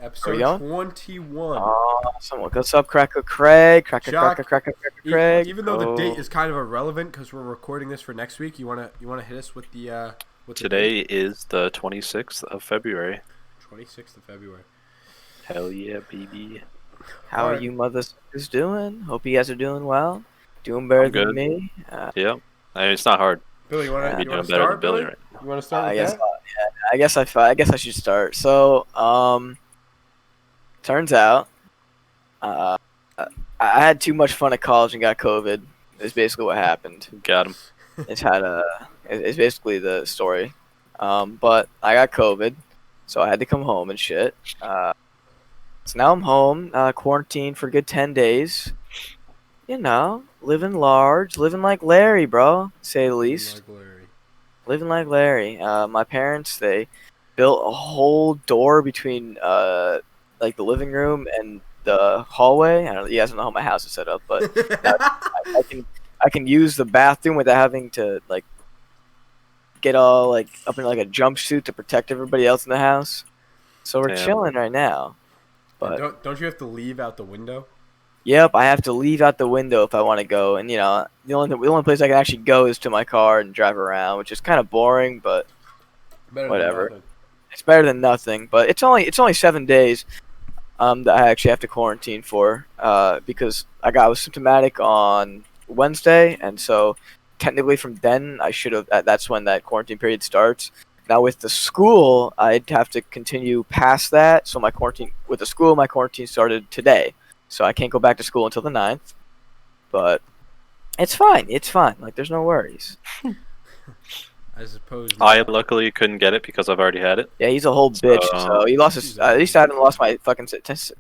Episode 21. Awesome. What's up, Cracker Craig? Cracker Craig. Even though the date is kind of irrelevant because we're recording this for next week, you wanna hit us with the Today is the 26th of February. 26th of February. Hell yeah, baby. How are you motherfuckers doing? Hope you guys are doing well. Doing better than me. Yeah. I mean, it's not hard. Billy, you wanna doing start, Billy Billy? right now. You wanna start with that? I guess I should start. So, turns out, I had too much fun at college and got COVID. Is basically what happened. Got him. It's basically the story. But I got COVID, so I had to come home and shit. So now I'm home, quarantined for a good 10 days. You know, living large, living like Larry, bro, to say the least. Living like Larry. My parents, they built a whole door between like the living room and the hallway. I don't know, you guys don't know how my house is set up, but I can use the bathroom without having to like get all like up in like a jumpsuit to protect everybody else in the house. So we're chilling right now. But don't you have to leave out the window? Yep, I have to leave out the window if I want to go, and you know the only place I can actually go is to my car and drive around, which is kind of boring, but whatever. It's better than nothing. But it's only 7 days that I actually have to quarantine for because I was symptomatic on Wednesday, and so technically from then I should have. That's when that quarantine period starts. Now with the school, I'd have to continue past that. So my quarantine started today. So I can't go back to school until the 9th. But it's fine. It's fine. Like, there's no worries. I suppose. I luckily couldn't get it because I've already had it. Yeah, he's a whole bitch. So he lost his. At least I haven't lost my fucking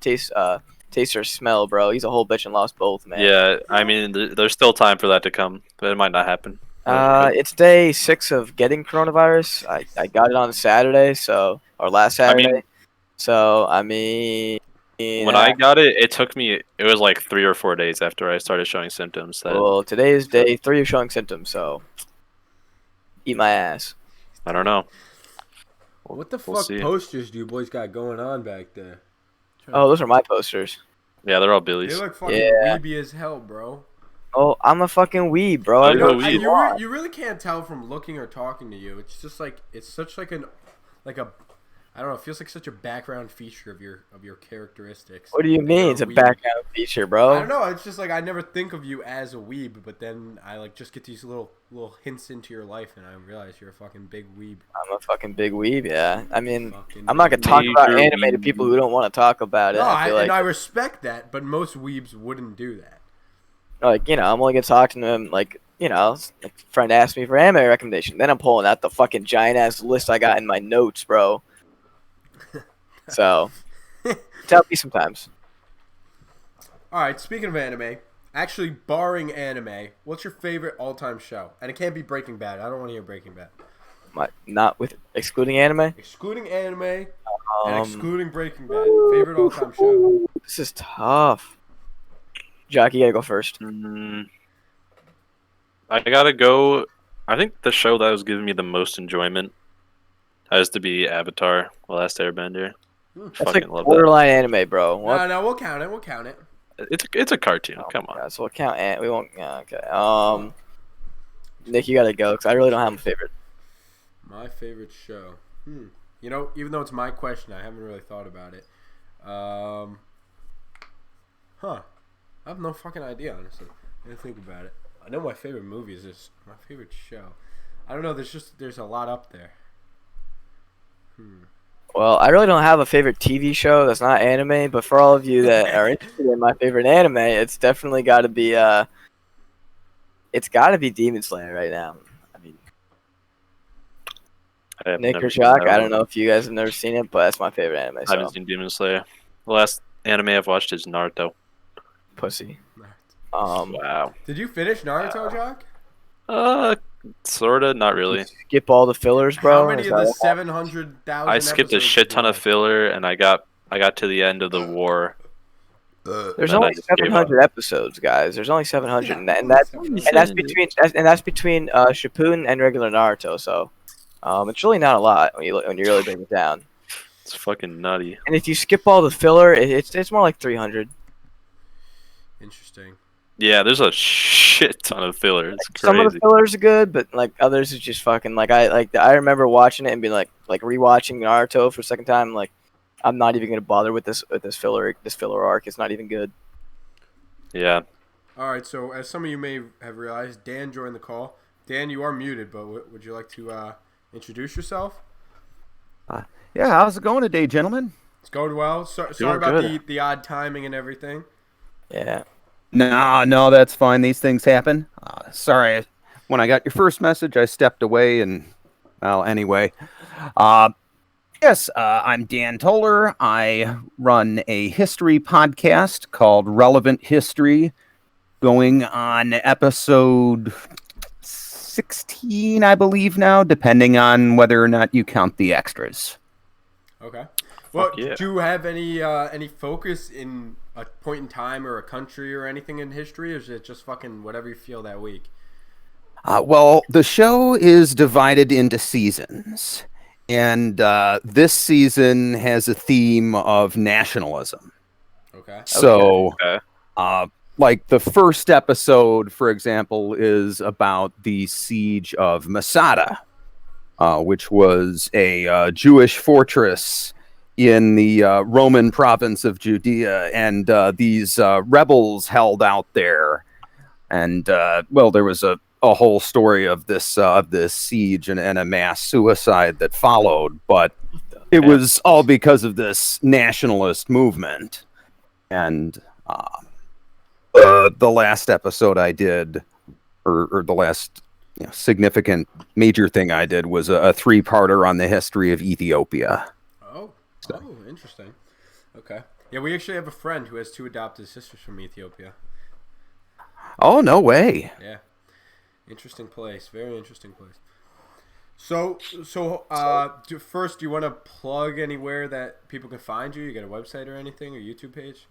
taste or smell, bro. He's a whole bitch and lost both, man. Yeah, I mean, there's still time for that to come, but it might not happen. It's day 6 of getting coronavirus. I got it on Saturday, or last Saturday. When I got it, it was like 3 or 4 days after I started showing symptoms. Well, today is day 3 of showing symptoms, so eat my ass. I don't know. What the fuck posters do you boys got going on back there? Oh, those are my posters. Yeah, they're all Billy's. They look fucking weeby as hell, bro. Oh, I'm a fucking weeb, bro. You really can't tell from looking or talking to you. It's just like it's such like a I don't know. It feels like such a background feature of your characteristics. What do you mean? It's a background feature, bro. I don't know. It's just like I never think of you as a weeb, but then I like just get these little hints into your life, and I realize you're a fucking big weeb. I'm a fucking big weeb, yeah. I mean, I'm not gonna talk about anime to people who don't want to talk about it. No, I respect that, but most weebs wouldn't do that. Like, you know, I'm only gonna talk to them like, you know, like a friend asked me for anime recommendation. Then I'm pulling out the fucking giant ass list I got in my notes, bro. So, tell me sometimes. All right, speaking of anime, actually barring anime, what's your favorite all-time show? And it can't be Breaking Bad. I don't want to hear Breaking Bad. Not with excluding anime? Excluding anime and excluding Breaking Bad. Favorite all-time show. This is tough. Jock, you gotta go first. I gotta go. I think the show that was giving me the most enjoyment has to be Avatar: The Last Airbender. That's like borderline anime, bro. What? No, we'll count it. It's a cartoon. Come on. God, so we'll count it. We won't. Okay. Nick, you gotta go because I really don't have a favorite. My favorite show. You know, even though it's my question, I haven't really thought about it. I have no fucking idea, honestly. I didn't think about it. I know my favorite movie is my favorite show. I don't know. There's a lot up there. Well, I really don't have a favorite TV show that's not anime, but for all of you that are interested in my favorite anime, it's definitely got to be Demon Slayer right now. I mean, Nick or Jock, I don't know if you guys have never seen it, but that's my favorite anime. I haven't seen Demon Slayer. The last anime I've watched is Naruto. Pussy. Wow. Did you finish Naruto, Jock? Sorta, not really. Skip all the fillers, bro. How many of the 700,000? I skipped a shit ton of filler, and I got to the end of the war. There's only 700 episodes, guys. There's only 700, and that's between Shippuden and regular Naruto. So, it's really not a lot when you really break it down. It's fucking nutty. And if you skip all the filler, it's more like 300. Interesting. Yeah, there's a shit ton of filler. It's crazy. Some of the fillers are good, but like others is just fucking like I remember watching it and being like rewatching Naruto for a second time. Like, I'm not even gonna bother with this filler arc. It's not even good. Yeah. All right. So as some of you may have realized, Dan joined the call. Dan, you are muted, but would you like to introduce yourself? Yeah, how's it going today, gentlemen? It's going well. Sorry Doing about good. the odd timing and everything. Yeah. No, that's fine. These things happen. Sorry, when I got your first message, I stepped away, and well, anyway. Yes, I'm Dan Toler. I run a history podcast called Relevant History, going on episode 16, I believe now, depending on whether or not you count the extras. Okay. Well, yeah. do you have any focus in a point in time or a country or anything in history, or is it just fucking whatever you feel that week? Well, the show is divided into seasons, and this season has a theme of nationalism. Okay. So, Okay. like the first episode, for example, is about the siege of Masada, which was a Jewish fortress in the Roman province of Judea, and these rebels held out there. And well, there was a whole story of this siege and a mass suicide that followed, but it was all because of this nationalist movement. And the last episode I did, or the last significant major thing I did, was a 3-parter on the history of Ethiopia. Oh, interesting. Okay. Yeah, we actually have a friend who has 2 adopted sisters from Ethiopia. Oh, no way. Yeah. Interesting place. Very interesting place. So, first, do you want to plug anywhere that people can find you? You got a website or anything, or YouTube page?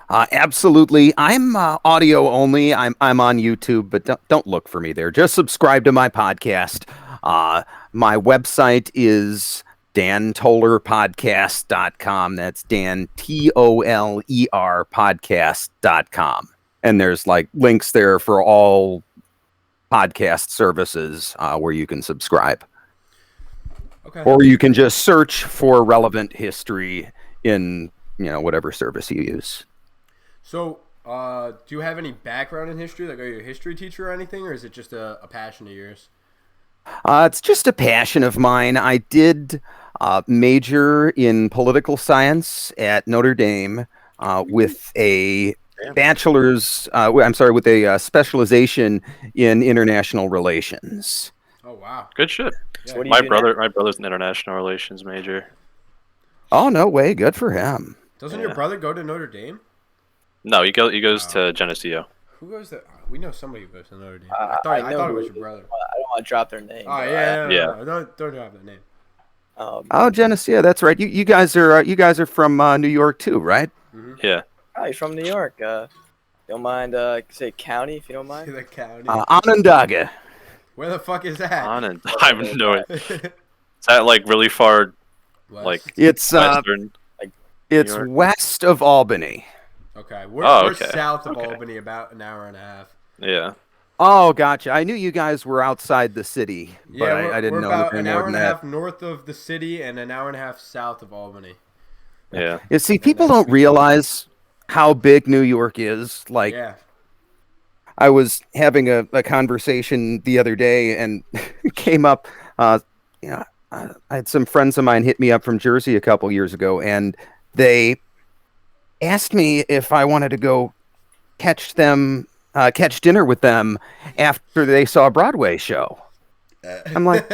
Absolutely. I'm audio only. I'm on YouTube, but don't look for me there. Just subscribe to my podcast. My website is dantolerpodcast.com. That's Dan TOLER podcast.com. And there's like links there for all podcast services where you can subscribe. Okay. Or you can just search for relevant history in whatever service you use. So, do you have any background in history? Like, are you a history teacher or anything, or is it just a passion of yours? It's just a passion of mine. I did major in political science at Notre Dame with a bachelor's, with a specialization in international relations. Oh, wow. Good shit. Yeah. So what do you My do brother's an international relations major. Oh, no way. Good for him. Doesn't your brother go to Notre Dame? No, he goes to Geneseo. Who goes there? We know somebody who goes to Notre Dame. I I know thought it who was it your brother. I don't want to drop their name. Oh, but yeah. Yeah. No. Don't have their name. Oh, Geneseo, that's right. You guys are from New York too, right? Mm-hmm. Yeah. Oh, he's from New York. Don't mind say county if you don't mind. The county. Onondaga. Where the fuck is that? I have no idea. Is that like really far? West? Like It's western? it's New York? west of Albany. Okay. Oh, We're okay. south of Okay. Albany, about an hour and a half. Yeah. Oh, gotcha. I knew you guys were outside the city, but Yeah, I didn't we're know about that an more hour than and a that. half north of the city and an hour and a half south of Albany. Yeah. You see, people don't realize how big New York is. Like, Yeah. I was having a conversation the other day, and it came up. I had some friends of mine hit me up from Jersey a couple years ago, and they asked me if I wanted to go catch dinner with them after they saw a Broadway show. I'm like,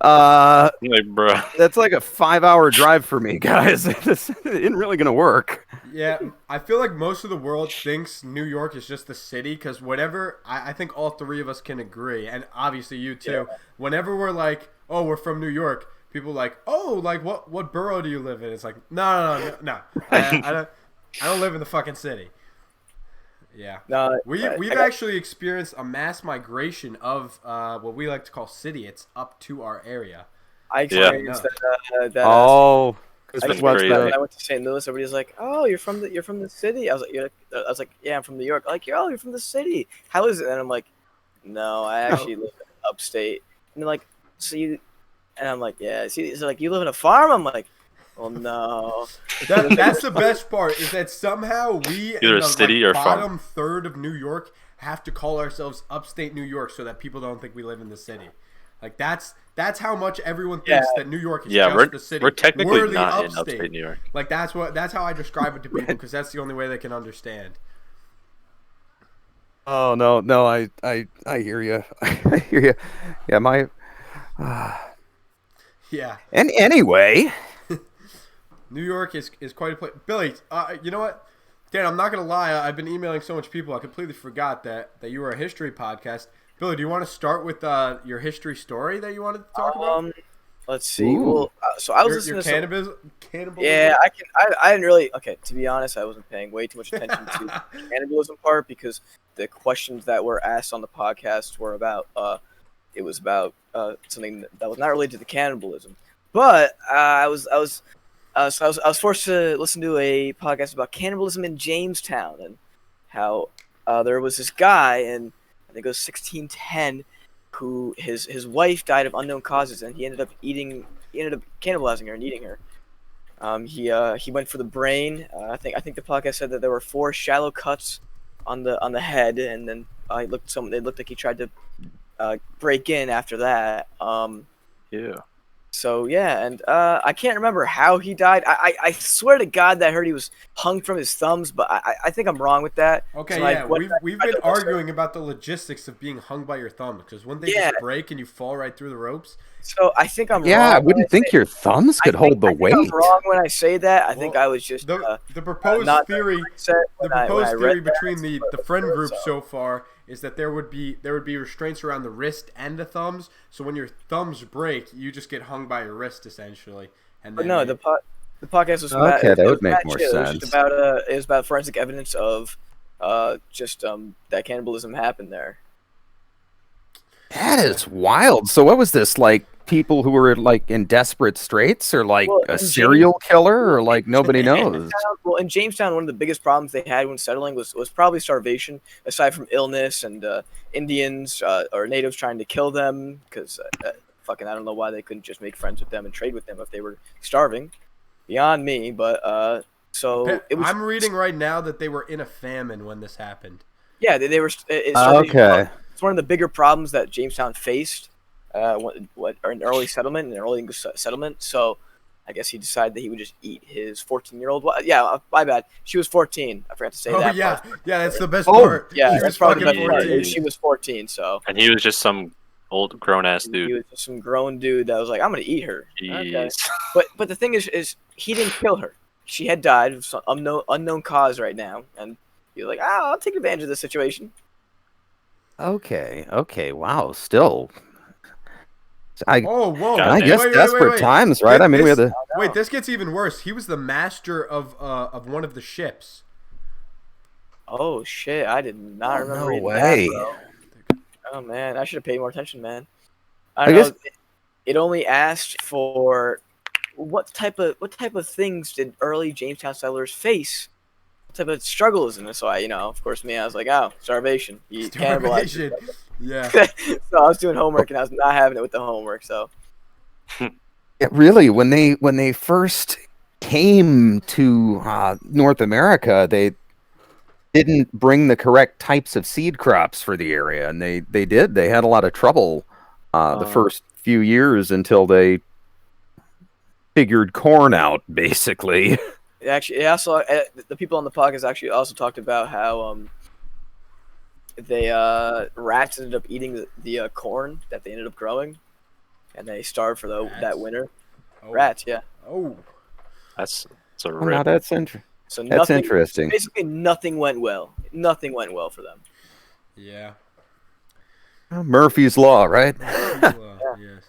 Like, bro. that's like a 5-hour drive for me, guys. This isn't really gonna work. Yeah, I feel like most of the world thinks New York is just the city because whatever, I think all 3 of us can agree, and obviously you too. Yeah. Whenever we're like, oh, we're from New York, people are like, oh, like what borough do you live in? It's like, no. I don't live in the fucking city. Yeah. No, We've actually experienced a mass migration of what we like to call city. It's up to our area. I Yeah. experienced that. Oh, I That's experienced crazy. that when I went to St. Louis. Everybody's like, "Oh, you're from the city." I was like, "Yeah, I'm from New York." Like, "Oh, you're from the city. How is it?" And I'm like, "No, I actually live in upstate." And they're like, "So you?" And I'm like, "Yeah." See, so like, you live in a farm? I'm like, "Well, no." That's the best part is that somehow we Either in a the city like or farm. bottom third of New York have to call ourselves upstate New York so that people don't think we live in the city. Like that's how much everyone thinks Yeah. that New York is Yeah, just the city. we're technically the not in upstate New York. Like that's how I describe it to people because that's the only way they can understand. oh no, I hear you. I hear you. Yeah, my. Yeah, And anyway, New York is quite a place. Billy, you know what? Dan, I'm not gonna lie. I've been emailing so much people. I completely forgot that you were a history podcast. Billy, do you want to start with your history story that you wanted to talk about? Let's see. Ooh. Well, so I was Your listening to some. cannibalism. Yeah, I didn't really. Okay, to be honest, I wasn't paying way too much attention to the cannibalism part because the questions that were asked on the podcast were about. It was about something that was not related to the cannibalism. But I was forced to listen to a podcast about cannibalism in Jamestown and how there was this guy in I think it was 1610 who his wife died of unknown causes and he ended up cannibalizing her and eating her. He went for the brain. I think the podcast said that there were 4 shallow cuts on the head, and then it looked like he tried to break in after that. Yeah. So yeah, and I can't remember how he died. I swear to God that I heard he was hung from his thumbs, but I think I'm wrong with that. Okay, So, yeah, like, we've been arguing about the logistics of being hung by your thumb because wouldn't they Yeah. just break and you fall right through the ropes? So I think I'm wrong. yeah, I when wouldn't think say- your thumbs could hold the I think weight. I'm wrong when I say that. I think Well, I was just The proposed not theory. mindset The when I proposed read theory that, between the but- friend group so- so far is that there would be restraints around the wrist and the thumbs. So when your thumbs break, you just get hung by your wrist essentially. And But then no, the podcast was about, Okay, that it would was make about more shit. sense. It was about forensic evidence of just that cannibalism happened there. That is wild. So what was this, like people who were like in desperate straits, or like Well, a in serial killer, or like nobody knows? Well, in Jamestown, one of the biggest problems they had when settling was probably starvation, aside from illness and Indians or natives trying to kill them because fucking I don't know why they couldn't just make friends with them and trade with them if they were starving. Beyond me, but so it was. I'm reading right now that they were in a famine when this happened. Yeah, they were. Okay. It's one of the bigger problems that Jamestown faced. What an early settlement, an early English settlement. So, I guess he decided that he would just eat his 14-year-old. Yeah, my bad. She was 14. I forgot to say Oh that. yeah, part. yeah, that's the best Oh, part. Yeah, she that's was probably the fucking best part. 14. She was 14, so And he was just some old grown ass he dude. was just some grown dude that was like, "I'm gonna eat her." Okay. Jeez. But the thing is he didn't kill her. She had died of some unknown cause right now, and he was like, I'll take advantage of this situation." Okay. Wow. Still, Oh, whoa! God I damn. guess desperate times, right? I mean, we had to. Wait, this gets even worse. He was the master of one of the ships. Oh shit! I did not Oh, remember no reading way. that, bro. Oh man, I should have paid more attention, man. I I don't guess- know. It only asked for what type of things did early Jamestown settlers face? What type of struggles? And so of course, I was like, oh, starvation. You cannibalize. Starvation. Yeah. So I was doing homework and I was not having it with the homework. So Yeah, really, when they first came to North America, they didn't bring the correct types of seed crops for the area, and they had a lot of trouble the first few years until they figured corn out, basically. it also the people on the podcast actually also talked about how they rats ended up eating the corn that they ended up growing, and they starved for Rats? that winter. Oh. Rats, yeah. Oh. That's a Oh, rip. no, that's So That's interesting. Basically, nothing went well. Nothing went well for them. Yeah. Murphy's Law, right? Yes.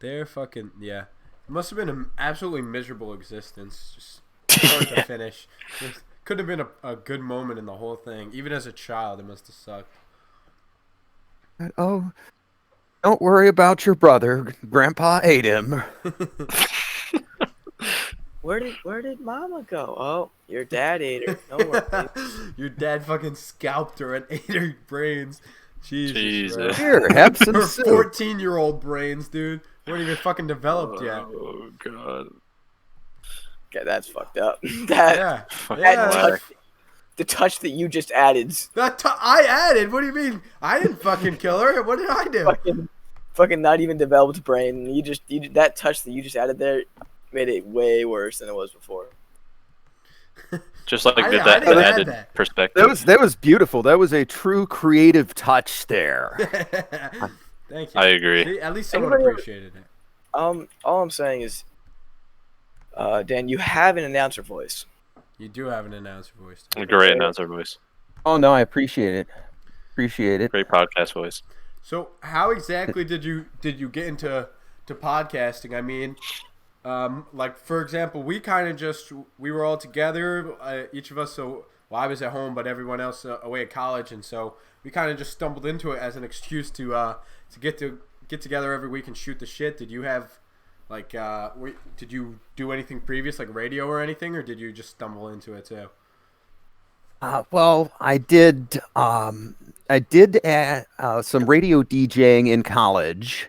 They're fucking yeah. It must have been an absolutely miserable existence, just start to finish. It couldn't have been a good moment in the whole thing. Even as a child, it must have sucked. Oh, Don't worry about your brother. Grandpa ate him. Where did Mama go? Oh, your dad ate her. No worries. Your dad fucking scalped her and ate her brains. Jesus. Bro. Here, have some Her soup. 14-year-old brains, dude. Weren't even fucking developed yet. Oh god. Okay, that's fucked up. That the touch that you just added. I added? What do you mean? I didn't fucking kill her. What did I do? Fucking not even developed brain. You that touch that you just added there made it way worse than it was before. Just like I that didn't add added that. perspective. That was beautiful. That was a true creative touch there. Thank you. I agree. See, at least someone Anybody- appreciated it. All I'm saying is, Dan, you have an announcer voice. You do have an announcer voice. A great announcer voice. Oh no, I appreciate it. Appreciate it. Great podcast voice. So, how exactly did you get into podcasting? I mean, like for example, we were all together, each of us. So, well, I was at home, but everyone else away at college, and so we kind of just stumbled into it as an excuse to get together every week and shoot the shit. Did you have like did you do anything previous, like radio or anything, or did you just stumble into it too? Well, I did. I did some radio DJing in college,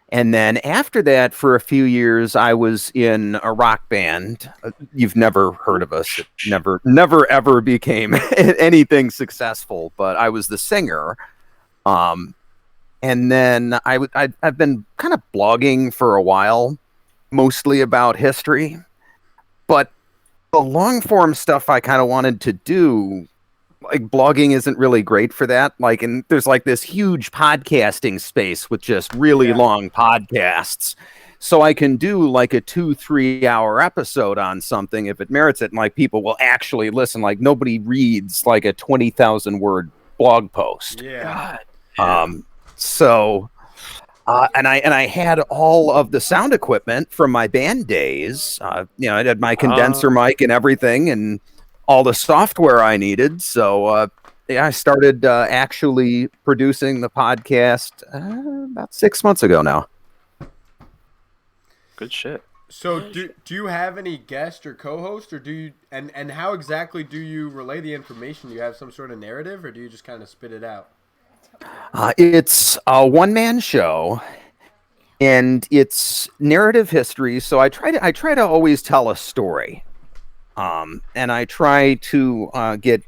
and then after that, for a few years, I was in a rock band. You've never heard of us. It never ever became anything successful. But I was the singer. And then I've been kind of blogging for a while, mostly about history, but the long form stuff I kind of wanted to do, like blogging isn't really great for that. Like, and there's like this huge podcasting space with just really long podcasts. So I can do like a 2-3 hour episode on something if it merits it. And like people will actually listen. Like nobody reads like a 20,000 word blog post. Yeah. God. So, and I had all of the sound equipment from my band days. I had my condenser mic and everything, and all the software I needed. So, I started actually producing the podcast about 6 months ago now. Good shit. So, do you have any guest or co-host, or do you and how exactly do you relay the information? Do you have some sort of narrative, or do you just kind of spit it out? It's a one-man show, and it's narrative history. So I try to always tell a story, and I try to get,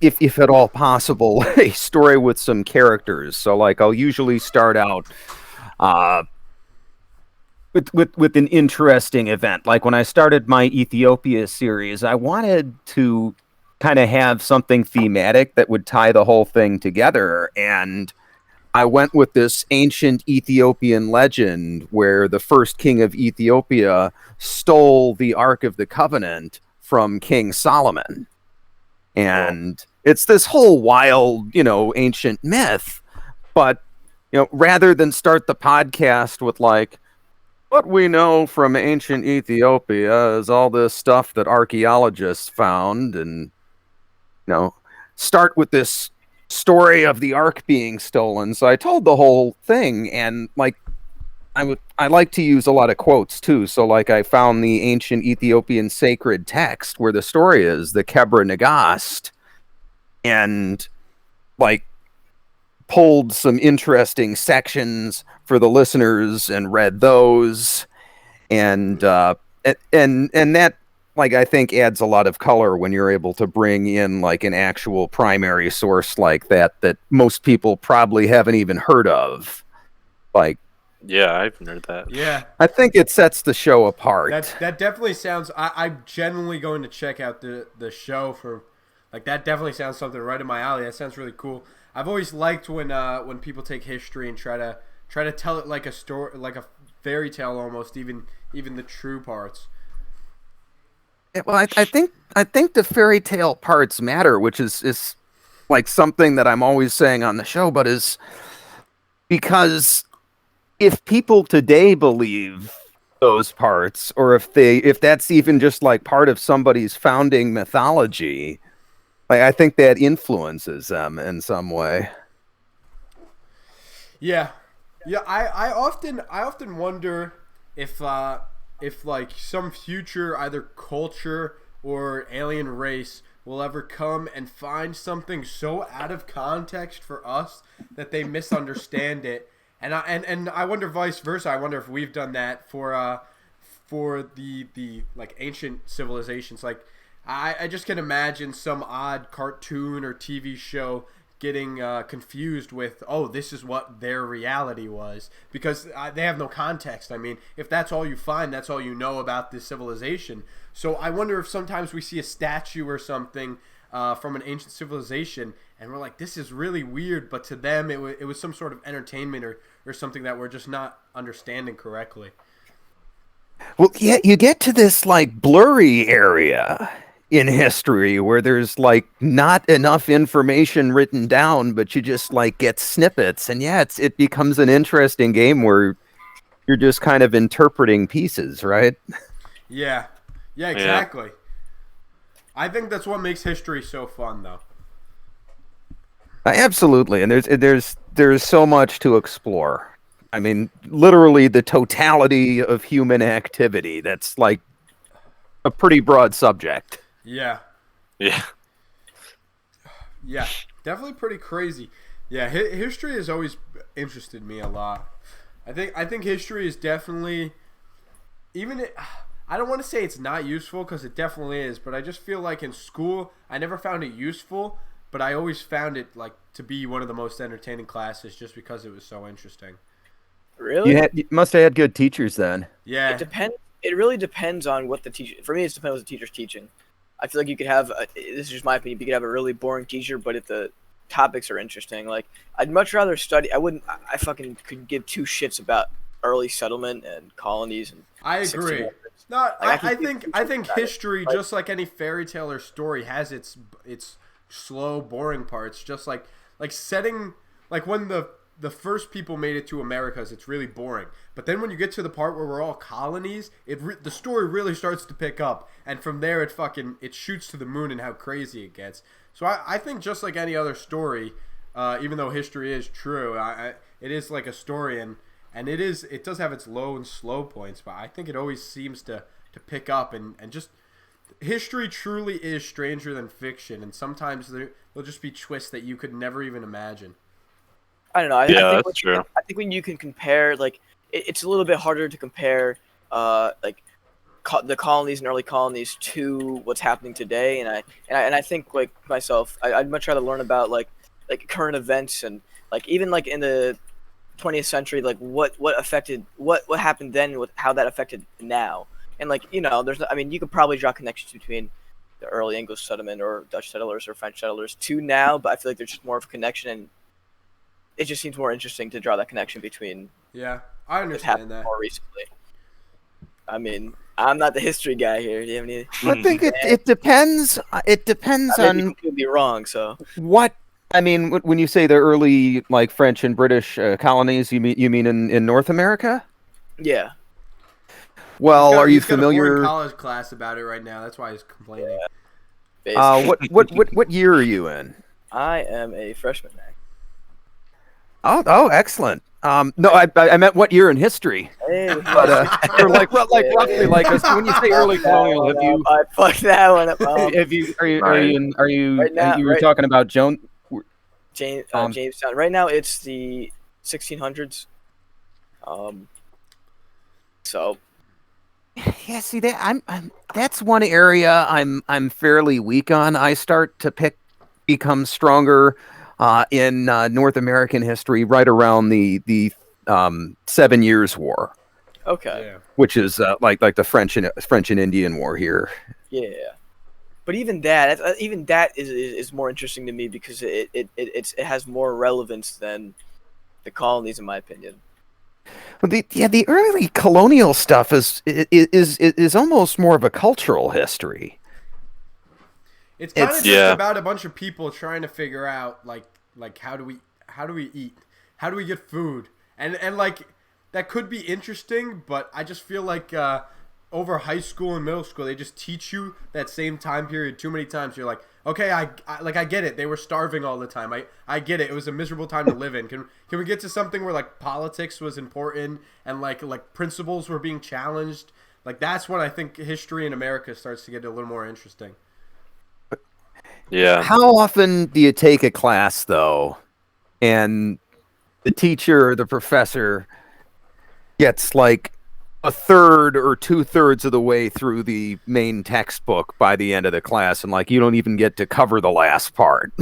if at all possible, a story with some characters. So like I'll usually start out with an interesting event. Like when I started my Ethiopia series, I wanted to kind of have something thematic that would tie the whole thing together. And I went with this ancient Ethiopian legend where the first king of Ethiopia stole the Ark of the Covenant from King Solomon. And it's this whole wild, ancient myth. But, rather than start the podcast with like, what we know from ancient Ethiopia is all this stuff that archaeologists found, and start with this story of the Ark being stolen. So I told the whole thing, and like I like to use a lot of quotes too. So like I found the ancient Ethiopian sacred text where the story is, the Kebra Nagast, and like pulled some interesting sections for the listeners and read those, and that, like, I think adds a lot of color when you're able to bring in like an actual primary source like that most people probably haven't even heard of. Like, yeah, I've heard that. Yeah, I think it sets the show apart. that definitely sounds. I'm genuinely going to check out the show for, like, that definitely sounds something right in my alley. That sounds really cool. I've always liked when people take history and try to tell it like a story, like a fairy tale almost, even the true parts. Yeah, well, I think the fairy tale parts matter, which is like something that I'm always saying on the show, but is because if people today believe those parts, or if that's even just like part of somebody's founding mythology, like I think that influences them in some way. Yeah, Yeah, I often wonder if like some future either culture or alien race will ever come and find something so out of context for us that they misunderstand it. And I wonder vice versa. I wonder if we've done that for the like ancient civilizations. Like I just can imagine some odd cartoon or TV show getting confused with, oh, this is what their reality was, because they have no context. I mean, if that's all you find, that's all you know about this civilization. So I wonder if sometimes we see a statue or something from an ancient civilization and we're like, this is really weird, but to them it was some sort of entertainment or something that we're just not understanding correctly. Well, yeah, you get to this like blurry area in history where there's like not enough information written down, but you just like get snippets, and yeah, it becomes an interesting game where you're just kind of interpreting pieces, right? Yeah, exactly. I think that's what makes history so fun, though. Absolutely, and there's so much to explore. I mean, literally the totality of human activity. That's like a pretty broad subject. Yeah. Yeah. Yeah, definitely pretty crazy. Yeah, history has always interested me a lot. I think history is definitely, I don't want to say it's not useful, because it definitely is, but I just feel like in school I never found it useful, but I always found it like to be one of the most entertaining classes just because it was so interesting. Really? You must have had good teachers then. Yeah. It depends. It really depends on what the teacher. For me, it depends what the teacher's teaching. I feel like you could have. This is just my opinion. You could have a really boring teacher, but if the topics are interesting, like I'd much rather study. I wouldn't. I fucking could give two shits about early settlement and colonies and. I agree. 1600s. No, Like, I think history, Like, just like any fairy tale or story, has its slow, boring parts. Just like setting, like when the first people made it to Americas, it's really boring. But then when you get to the part where we're all colonies, the story really starts to pick up, and from there it shoots to the moon and how crazy it gets. So I think just like any other story, even though history is true, it is like a story, and it does have its low and slow points, but I think it always seems to pick up, and just history truly is stranger than fiction, and sometimes there'll just be twists that you could never even imagine. I don't know. That's true. I think when you can compare, like, it's a little bit harder to compare, like, the colonies and early colonies to what's happening today. And I think, like myself, I'd much rather learn about like current events, and like even like in the 20th century, like what affected what happened then, with how that affected now. And like, you know, I mean, you could probably draw connections between the early English settlement or Dutch settlers or French settlers to now, but I feel like there's just more of a connection, and it just seems more interesting to draw that connection between Yeah, I what's understand happened that. more recently. I mean, I'm not the history guy here. Do you have any? I think it depends. It depends I may on be completely wrong. So what. I mean, when you say the early like French and British colonies, you mean in North America? yeah, Well, are you He's got a familiar? boring college class about it right now. That's why he's complaining. basically. What year are you in? I am a freshman now. Oh, excellent. No, I meant what year in history. Hey, But or like roughly like when you say early colonial, have you I fucked that one up. have you are you Right. Right now- you were right- talking about Joan? Jamestown. Right now, it's the 1600s. So Yeah, see that I'm that's one area I'm fairly weak on. I start to become stronger in North American history right around the 7 Years' War, okay, Yeah. which is like the French and Indian War here. yeah. But even that is more interesting to me because it has more relevance than the colonies, in my opinion. Well, the early colonial stuff is almost more of a cultural history. It's kind of It's- just Yeah. about a bunch of people trying to figure out like how do we eat, how do we get food, and like that could be interesting, but I just feel like over high school and middle school, they just teach you that same time period too many times. You're like, okay, I get it. They were starving all the time. I get it. It was a miserable time to live in. Can we get to something where like politics was important and like principles were being challenged? Like that's when I think history in America starts to get a little more interesting. Yeah. How often do you take a class though, and the teacher or the professor gets like a third or 2/3 of the way through the main textbook by the end of the class, and like you don't even get to cover the last part?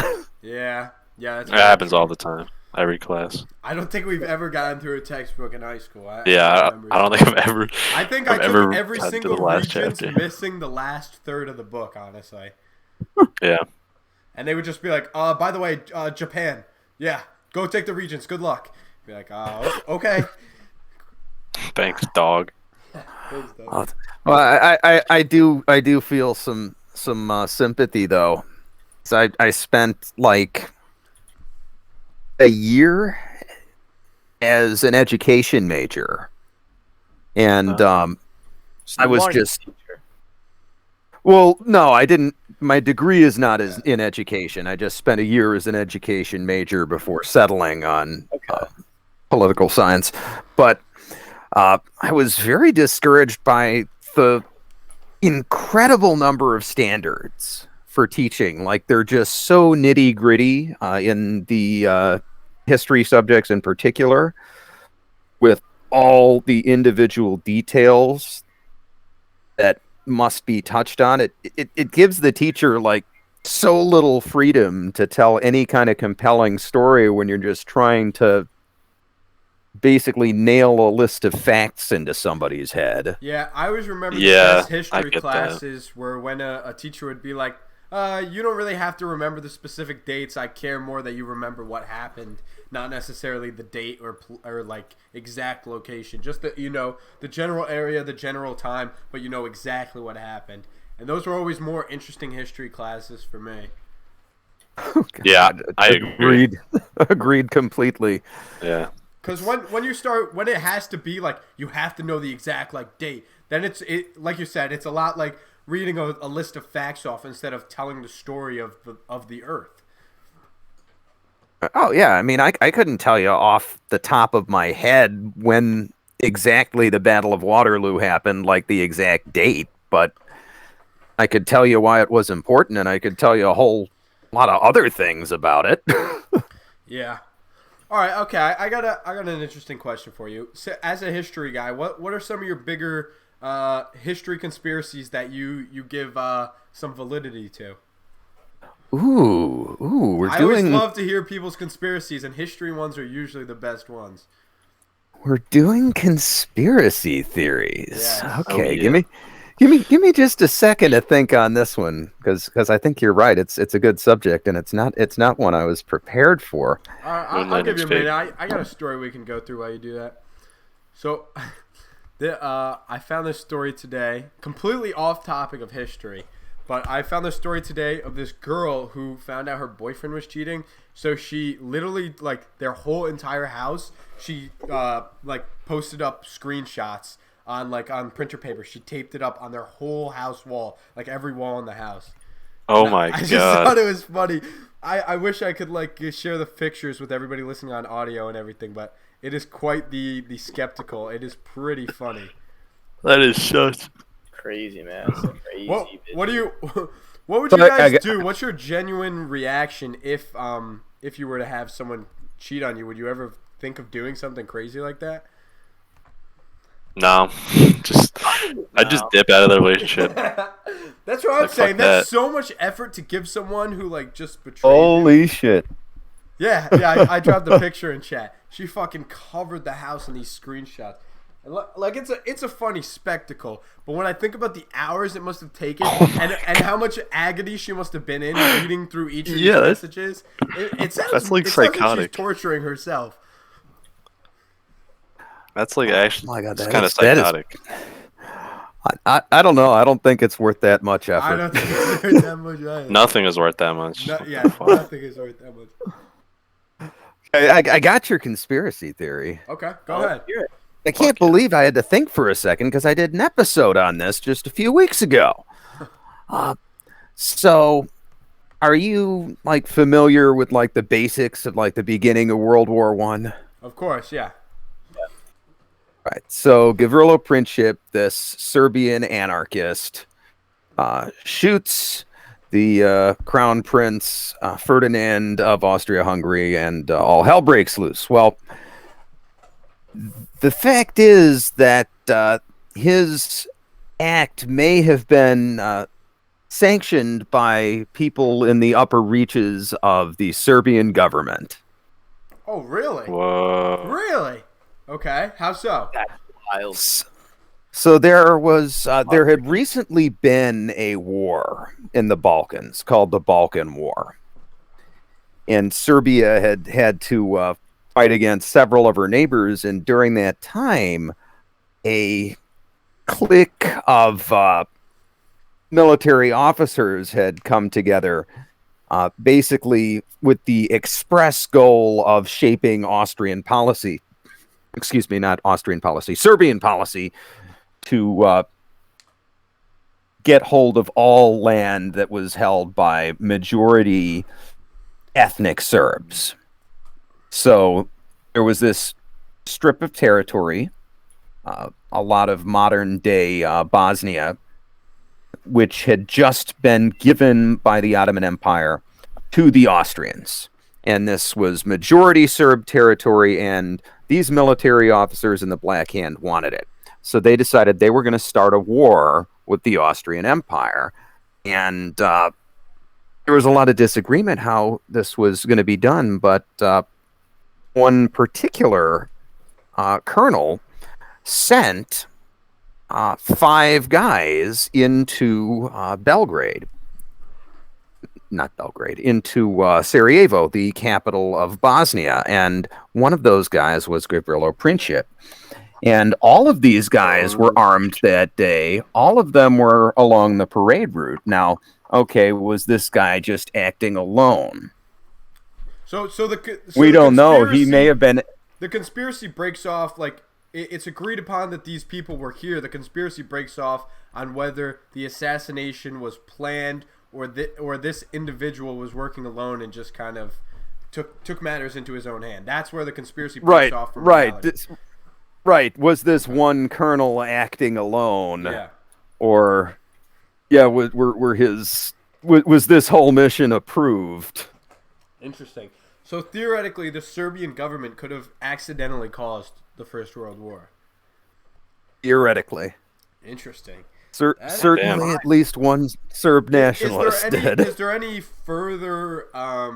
Yeah, that's It happens all the time. Every class. I don't think we've ever gotten through a textbook in high school. I don't think I've ever. I think I've I ever took every gotten to single the last region's chapter. missing the last third of the book, honestly. Yeah. And they would just be like, by the way, Japan. Yeah, go take the regions. Good luck. Be like, okay. Thanks, dog. Thanks, dog. Well, I do feel some sympathy though. So I spent like a year as an education major, and I was just well, no, I didn't. My degree is not as in education. I just spent a year as an education major before settling on political science, but. I was very discouraged by the incredible number of standards for teaching. Like they're just so nitty gritty in the history subjects in particular, with all the individual details that must be touched on. It gives the teacher like so little freedom to tell any kind of compelling story when you're just trying to basically nail a list of facts into somebody's head. Yeah, I always remember the Yeah, best I history get classes were when a teacher would be like, you don't really have to remember the specific dates. I care more that you remember what happened, not necessarily the date or like exact location. Just that the general area, the general time, but you know exactly what happened. And those were always more interesting history classes for me. Yeah, I agree. Agreed completely. Yeah. Because when it has to be like you have to know the exact like date, then it's like you said, it's a lot like reading a list of facts off instead of telling the story of the Earth. Oh yeah, I mean, I couldn't tell you off the top of my head when exactly the Battle of Waterloo happened, like the exact date, but I could tell you why it was important, and I could tell you a whole lot of other things about it. Yeah. All right. Okay. I got an interesting question for you. So, as a history guy, what are some of your bigger history conspiracies that you give some validity to? Ooh, I always love to hear people's conspiracies, and history ones are usually the best ones. We're doing conspiracy theories. Yes. Okay, Oh, yeah. give me just a second to think on this one, because I think you're right. It's a good subject, and it's not one I was prepared for. I'll give you a minute. I got a story we can go through while you do that. So, I found this story today, completely off topic of history, but I found this story today of this girl who found out her boyfriend was cheating. So she literally, like, their whole entire house, she posted up screenshots on printer paper. She taped it up on their whole house wall, like every wall in the house. Oh my I just god. thought it was funny. I wish I could share the pictures with everybody listening on audio and everything, but it is quite the skeptical. It is pretty funny. That is such Crazy, man. So crazy. What would you guys do? What's your genuine reaction if you were to have someone cheat on you? Would you ever think of doing something crazy like that? No. I just dip out of the relationship. That's what I'm Like, saying. fuck That's that. so much effort to give someone who just betrayed you. Holy shit! Yeah, I dropped the picture in chat. She fucking covered the house in these screenshots. And it's a funny spectacle, but when I think about the hours it must have taken and how much agony she must have been in reading through each of these messages, it sounds That's like it sounds psychotic. she's torturing herself. That's like actually Oh my God, it's that kind of is- that is- psychotic. I don't know. I don't think it's worth that much effort. I don't think it's worth that much either. Nothing is worth that much. Nothing is worth that much. I got your conspiracy theory. Okay, go ahead. Hear it. I can't believe I had to think for a second because I did an episode on this just a few weeks ago. So, are you like familiar with like the basics of like the beginning of World War One? Of course, yeah. Right. So Gavrilo Princip, this Serbian anarchist, shoots the Crown Prince Ferdinand of Austria-Hungary, and all hell breaks loose. Well, the fact is that his act may have been sanctioned by people in the upper reaches of the Serbian government. Oh, really? Whoa. Really? Okay. How so? That's wild. So there had recently been a war in the Balkans called the Balkan War. And Serbia had to fight against several of her neighbors. And during that time, a clique of military officers had come together, basically with the express goal of shaping Austrian policy. Excuse me, not Austrian policy, Serbian policy, to get hold of all land that was held by majority ethnic Serbs. So there was this strip of territory, a lot of modern day Bosnia, which had just been given by the Ottoman Empire to the Austrians. And this was majority Serb territory, and these military officers in the Black Hand wanted it. So they decided they were going to start a war with the Austrian Empire. And there was a lot of disagreement how this was going to be done, but one particular colonel sent 5 guys into into Sarajevo, the capital of Bosnia. And one of those guys was Gavrilo Princip. And all of these guys were armed that day. All of them were along the parade route. Now, okay, was this guy just acting alone? We don't know. He may have been. The conspiracy breaks off, like, it's agreed upon that these people were here. The conspiracy breaks off on whether the assassination was planned or this individual was working alone and just kind of took matters into his own hand. That's where the conspiracy breaks off from reality. Right. Was this one colonel acting alone? Yeah. Or, yeah, was this whole mission approved? Interesting. So theoretically, the Serbian government could have accidentally caused the First World War. Theoretically. Interesting. Certainly at least one Serb nationalist did. Is there any further, I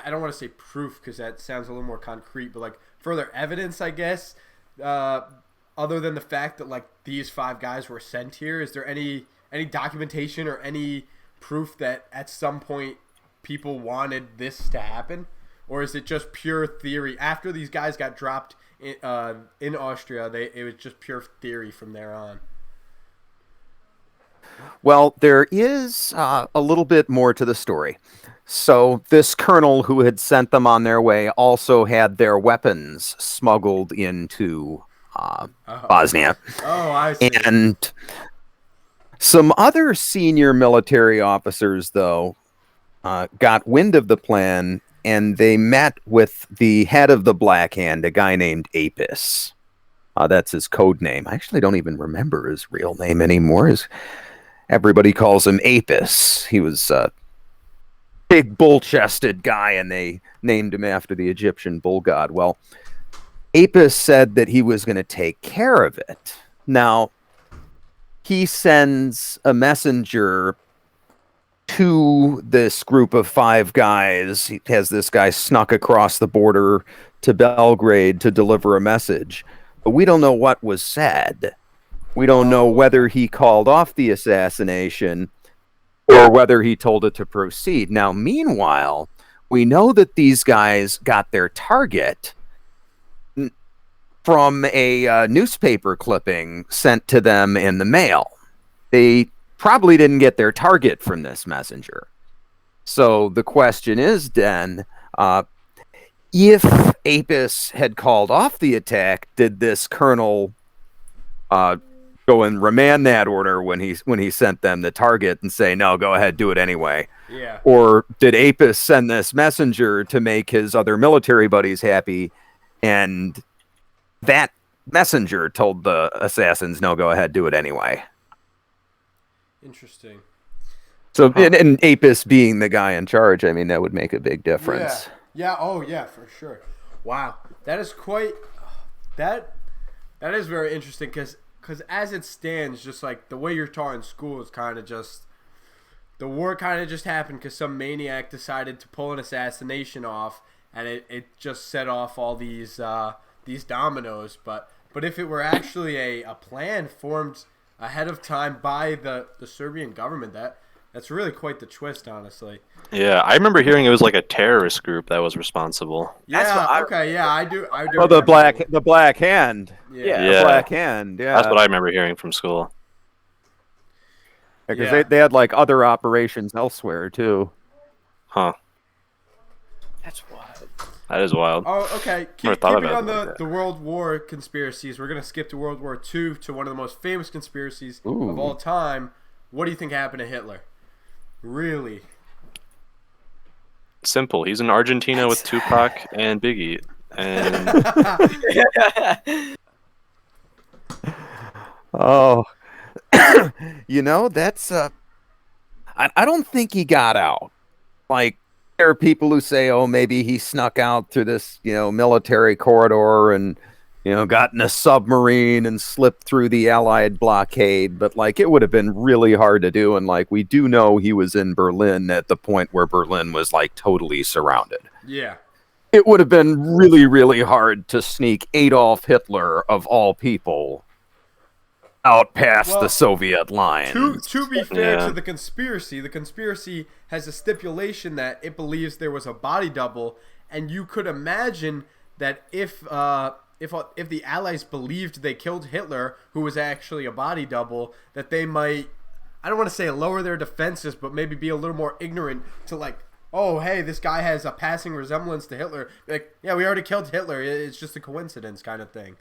don't want to say proof because that sounds a little more concrete, but like further evidence, I guess, other than the fact that like these 5 guys were sent here? Is there any documentation or any proof that at some point people wanted this to happen? Or is it just pure theory? After these guys got dropped in Austria, it was just pure theory from there on. Well, there is a little bit more to the story. So this colonel who had sent them on their way also had their weapons smuggled into Bosnia. Oh, I see. And some other senior military officers, though, got wind of the plan, and they met with the head of the Black Hand, a guy named Apis. That's his code name. I actually don't even remember his real name anymore. Everybody calls him Apis. He was a big bull-chested guy, and they named him after the Egyptian bull god. Well, Apis said that he was going to take care of it. Now, he sends a messenger to this group of 5 guys. He has this guy snuck across the border to Belgrade to deliver a message. But we don't know what was said. We don't know whether he called off the assassination or whether he told it to proceed. Now, meanwhile, we know that these guys got their target from a newspaper clipping sent to them in the mail. They probably didn't get their target from this messenger. So the question is then, if Apis had called off the attack, did this colonel go and remand that order when he sent them the target and say, no, go ahead, do it anyway? Yeah. Or did Apis send this messenger to make his other military buddies happy, and that messenger told the assassins, no, go ahead, do it anyway? Interesting. So, and Apis being the guy in charge, I mean, that would make a big difference. Yeah. Oh, yeah, for sure. Wow. That is quite... That is very interesting because as it stands, just like the way you're taught in school is kind of just... The war kind of just happened because some maniac decided to pull an assassination off, and it just set off all these dominoes. But if it were actually a plan formed ahead of time by the Serbian government, that's really quite the twist, honestly. Yeah, I remember hearing it was like a terrorist group that was responsible. Yeah. I do. Well, the Black Hand. Yeah. The Black Hand. Yeah. That's what I remember hearing from school. Because they had like other operations elsewhere too. Huh. That's wild. That is wild. Oh, okay. Never thought Keeping about on it like that. the World War conspiracies, we're going to skip to World War II, to one of the most famous conspiracies of all time. What do you think happened to Hitler? Really? Simple. He's in Argentina with Tupac and Biggie. And Oh, that's I don't think he got out. Like, there are people who say, oh, maybe he snuck out through this, military corridor and, got in a submarine and slipped through the Allied blockade. But like, it would have been really hard to do. And like, we do know he was in Berlin at the point where Berlin was like totally surrounded. Yeah. It would have been really, really hard to sneak Adolf Hitler, of all people, out past the Soviet line. To be fair to the conspiracy has a stipulation that it believes there was a body double, and you could imagine that if the Allies believed they killed Hitler, who was actually a body double, that they might, I don't want to say lower their defenses, but maybe be a little more ignorant to like, oh, hey, this guy has a passing resemblance to Hitler. Like, yeah, we already killed Hitler. It's just a coincidence kind of thing.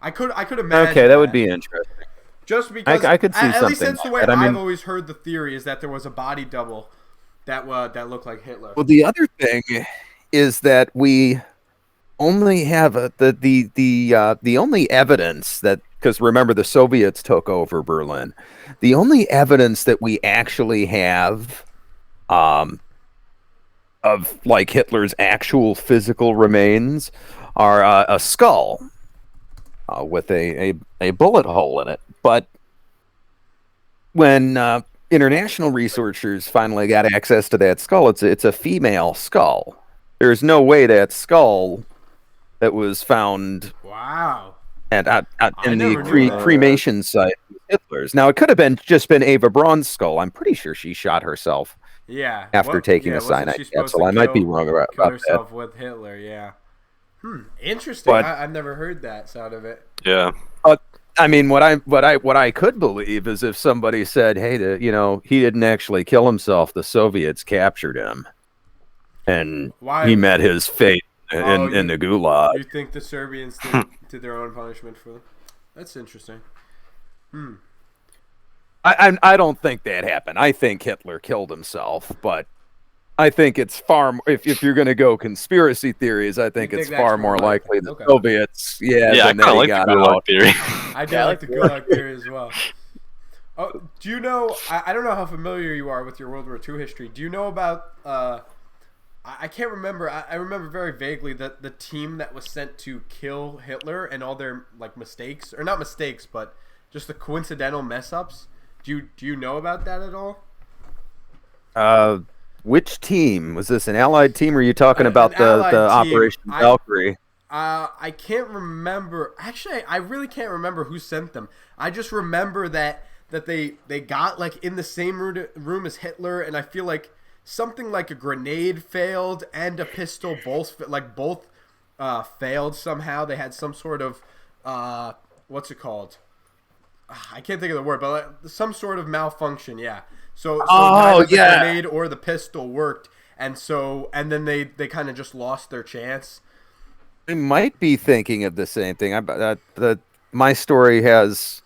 I could imagine. Okay, that would be interesting. Just because I could see at something least that's the way like that. I've always heard the theory, is that there was a body double that looked like Hitler. Well, the other thing is that we only have the only evidence that, because remember the Soviets took over Berlin, the only evidence that we actually have of like Hitler's actual physical remains are a skull with a bullet hole in it. But when international researchers finally got access to that skull, it's a female skull. There's no way that skull that was found in the cremation site was Hitler's. Now, it could have just been Eva Braun's skull. I'm pretty sure she shot herself after taking a cyanide capsule. I might be wrong about herself that. with Hitler, yeah. Interesting. But, I've never heard that side of it. yeah. I mean, what I could believe is if somebody said, "Hey, he didn't actually kill himself. The Soviets captured him, and he met his fate in the Gulag." You think the Serbians did their own punishment for them? That's interesting. I don't think that happened. I think Hitler killed himself, but I think it's far more, if you're going to go conspiracy theories, I think it's far more likely the Soviets. Yeah, I kind of like the Gulag theory. I do like the Gulag theory as well. Oh, do you know? I don't know how familiar you are with your World War II history. Do you know about? I can't remember. I remember very vaguely that the team that was sent to kill Hitler and all their like mistakes, or not mistakes, but just the coincidental mess ups. Do you know about that at all? Which team was this? An Allied team? Or are you talking about the Operation Valkyrie? I can't remember. Actually, I really can't remember who sent them. I just remember that they got like in the same room as Hitler, and I feel like something like a grenade failed and a pistol both failed somehow. They had some sort of what's it called? I can't think of the word, but like some sort of malfunction. Yeah. So neither the grenade or the pistol worked, and then they kind of just lost their chance. I might be thinking of the same thing. My story has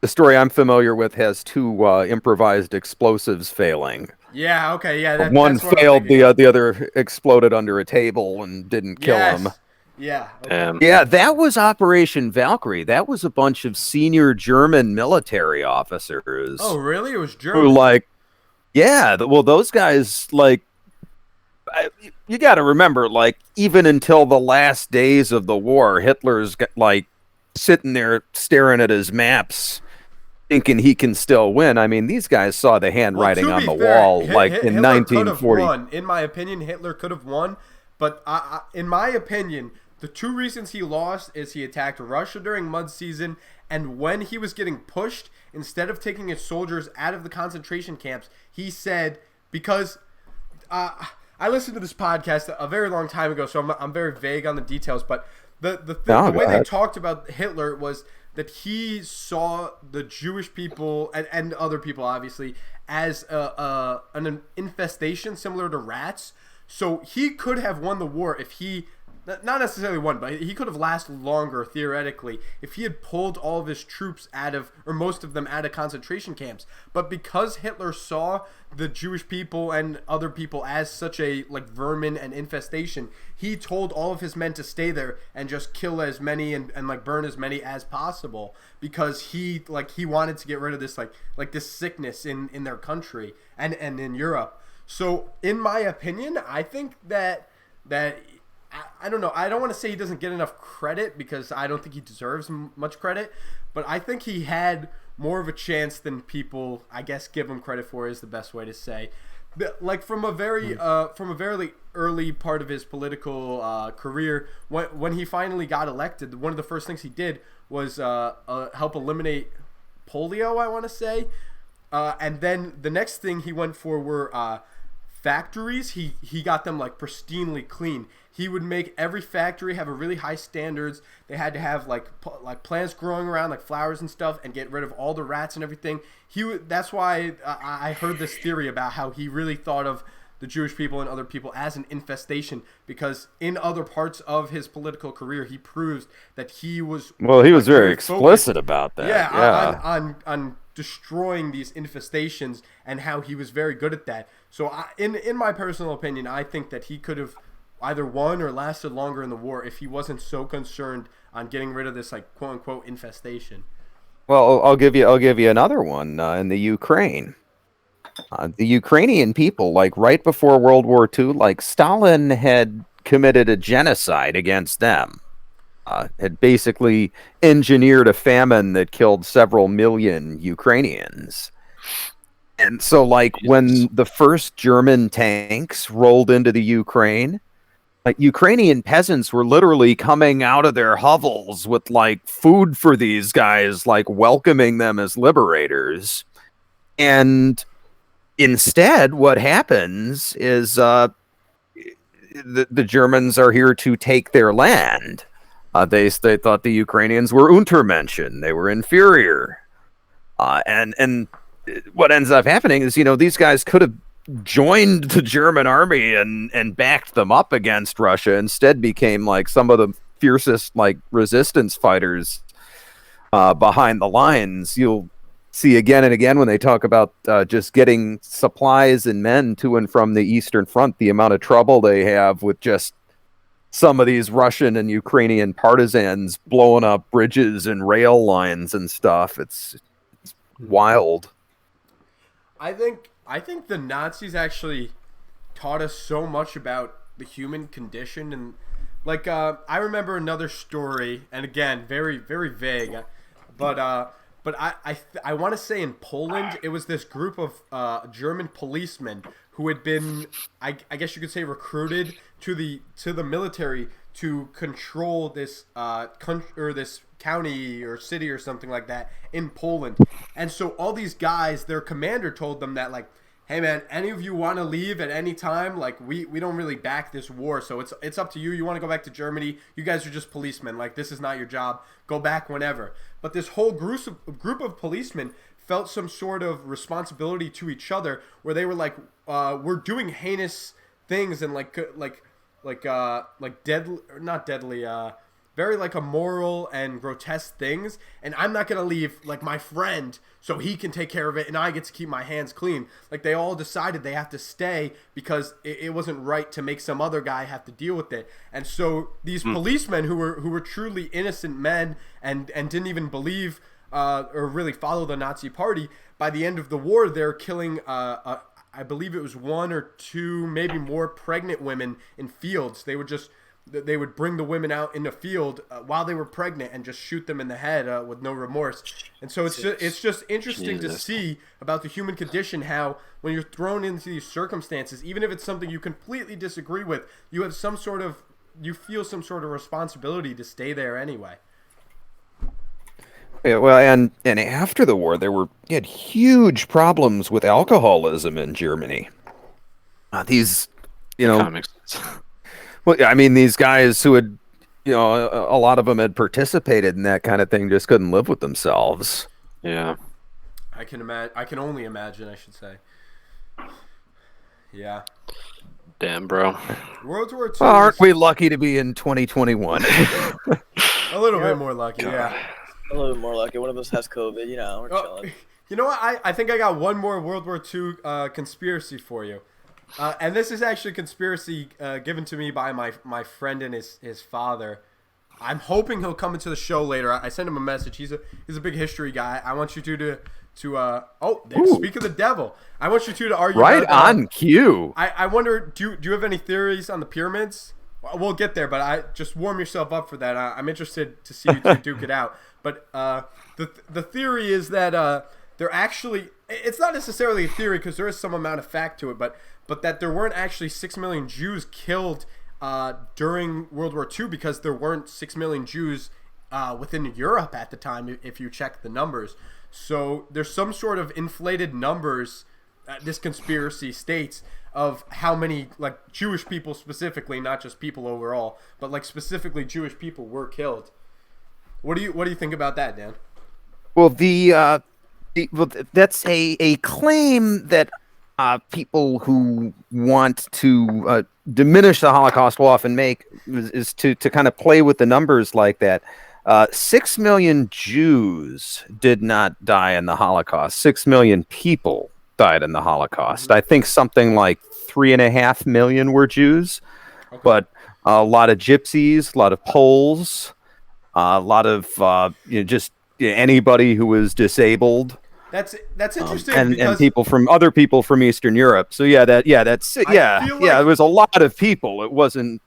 the story I'm familiar with has two improvised explosives failing. Yeah, okay, yeah, One that's what I'm failed, thinking of. the other exploded under a table and didn't kill him. Yes. Yeah. Okay. Yeah, that was Operation Valkyrie. That was a bunch of senior German military officers. Oh, really? It was Who, German. well, those guys, you got to remember, even until the last days of the war, Hitler's sitting there staring at his maps, thinking he can still win. I mean, these guys saw the handwriting on the wall, in Hitler 1940. Won. In my opinion, Hitler could have won, but in my opinion, the two reasons he lost is he attacked Russia during mud season, and when he was getting pushed, instead of taking his soldiers out of the concentration camps, he said, because I listened to this podcast a very long time ago, so I'm very vague on the details, but the way they talked about Hitler was that he saw the Jewish people and other people, obviously, as an infestation similar to rats. So he could have won the war if he, not necessarily won, but he could have lasted longer, theoretically, if he had pulled all of his troops or most of them out of concentration camps. But because Hitler saw the Jewish people and other people as such a vermin and infestation, he told all of his men to stay there and just kill as many and burn as many as possible, because he wanted to get rid of this this sickness in their country and in Europe. So in my opinion, I think that I don't know. I don't want to say he doesn't get enough credit, because I don't think he deserves much credit, but I think he had more of a chance than people, I guess, give him credit for, is the best way to say. From a very early part of his political career, when he finally got elected, one of the first things he did was help eliminate polio, I want to say, and then the next thing he went for were factories. He got them pristinely clean. He would make every factory have a really high standards. They had to have plants growing around, flowers and stuff, and get rid of all the rats and everything. That's why I heard this theory about how he really thought of the Jewish people and other people as an infestation, because in other parts of his political career, he proves that he was very explicit about that. Yeah. On destroying these infestations, and how he was very good at that. So in my personal opinion, I think that he could have either won or lasted longer in the war if he wasn't so concerned on getting rid of this quote unquote infestation. Well, I'll give you another one in the Ukraine. The Ukrainian people, right before World War II, Stalin had committed a genocide against them. Had basically engineered a famine that killed several million Ukrainians. And so, when the first German tanks rolled into the Ukraine, Ukrainian peasants were literally coming out of their hovels with food for these guys, welcoming them as liberators. And instead, what happens is the Germans are here to take their land. They thought the Ukrainians were Untermenschen. They were inferior. And what ends up happening is, these guys could have joined the German army and backed them up against Russia, instead became some of the fiercest resistance fighters behind the lines. You'll see again and again when they talk about just getting supplies and men to and from the Eastern Front, the amount of trouble they have with just some of these Russian and Ukrainian partisans blowing up bridges and rail lines and stuff. It's wild. I think the Nazis actually taught us so much about the human condition, and I remember another story, and again, very very vague, but I want to say in Poland it was this group of German policemen who had been, I guess you could say, recruited to the military to control this this county or city or something like that in Poland. And so all these guys, their commander told them that hey man, any of you want to leave at any time, we don't really back this war, so it's up to you. You want to go back to Germany, you guys are just policemen, this is not your job, go back whenever. But this whole group of policemen felt some sort of responsibility to each other, where they were we're doing heinous things and deadly, not deadly, very like immoral and grotesque things, and I'm not gonna leave like my friend so he can take care of it and I get to keep my hands clean. Like they all decided they have to stay because it wasn't right to make some other guy have to deal with it. And so these policemen who were truly innocent men and didn't even believe or really follow the Nazi party, by the end of the war they're killing I believe it was 1 or 2, maybe more pregnant women in fields. They would bring the women out in the field while they were pregnant and just shoot them in the head with no remorse. And so it's just interesting to see about the human condition, how when you're thrown into these circumstances, even if it's something you completely disagree with, you feel some sort of responsibility to stay there anyway. Yeah, well, and after the war, you had huge problems with alcoholism in Germany. These, Kind of makes sense. well, I mean, these guys who had, a lot of them had participated in that kind of thing, just couldn't live with themselves. Yeah. I can only imagine, I should say. Yeah. Damn, bro. World War II. Well, aren't we lucky to be in 2021? A little bit more lucky, yeah. A little bit more lucky. One of us has COVID, we're chilling. You know what? I think I got one more World War II conspiracy for you. And this is actually a conspiracy given to me by my friend and his father. I'm hoping he'll come into the show later. I sent him a message. He's a big history guy. I want you to speak of the devil. I want you to argue. Right on cue. I wonder, do you have any theories on the pyramids? We'll get there, but I just warm yourself up for that. I'm interested to see you two duke it out. But the theory is that they're actually, it's not necessarily a theory because there is some amount of fact to it, but that there weren't actually 6 million Jews killed during World War II because there weren't 6 million Jews within Europe at the time, if you check the numbers. So there's some sort of inflated numbers, this conspiracy states, of how many like Jewish people specifically, not just people overall, but like specifically Jewish people were killed. What do you think about that, Dan? Well, that's a claim that people who want to diminish the Holocaust will often make, is to kind of play with the numbers like that. 6 million Jews did not die in the Holocaust. 6 million people died in the Holocaust. I think something like 3.5 million were Jews, okay. But a lot of gypsies, a lot of Poles, a lot of just anybody who was disabled. That's interesting, and other people from Eastern Europe. So it was a lot of people. It wasn't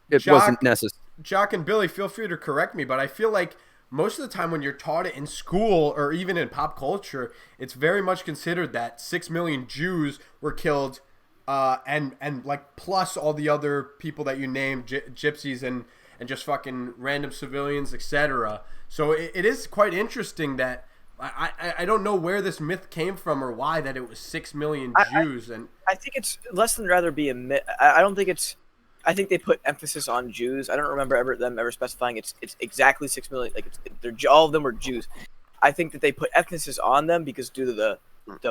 necessary. Jock and Billy, feel free to correct me, but I feel like most of the time when you're taught it in school or even in pop culture, it's very much considered that 6 million Jews were killed, and like plus all the other people that you named, gypsies and just fucking random civilians, etc. So it is quite interesting that I don't know where this myth came from or why that it was 6 million Jews. I think it's less than rather be a myth. I don't think it's. I think they put emphasis on Jews. I don't remember them ever specifying it's exactly 6 million. Like all of them were Jews. I think that they put emphasis on them because due to the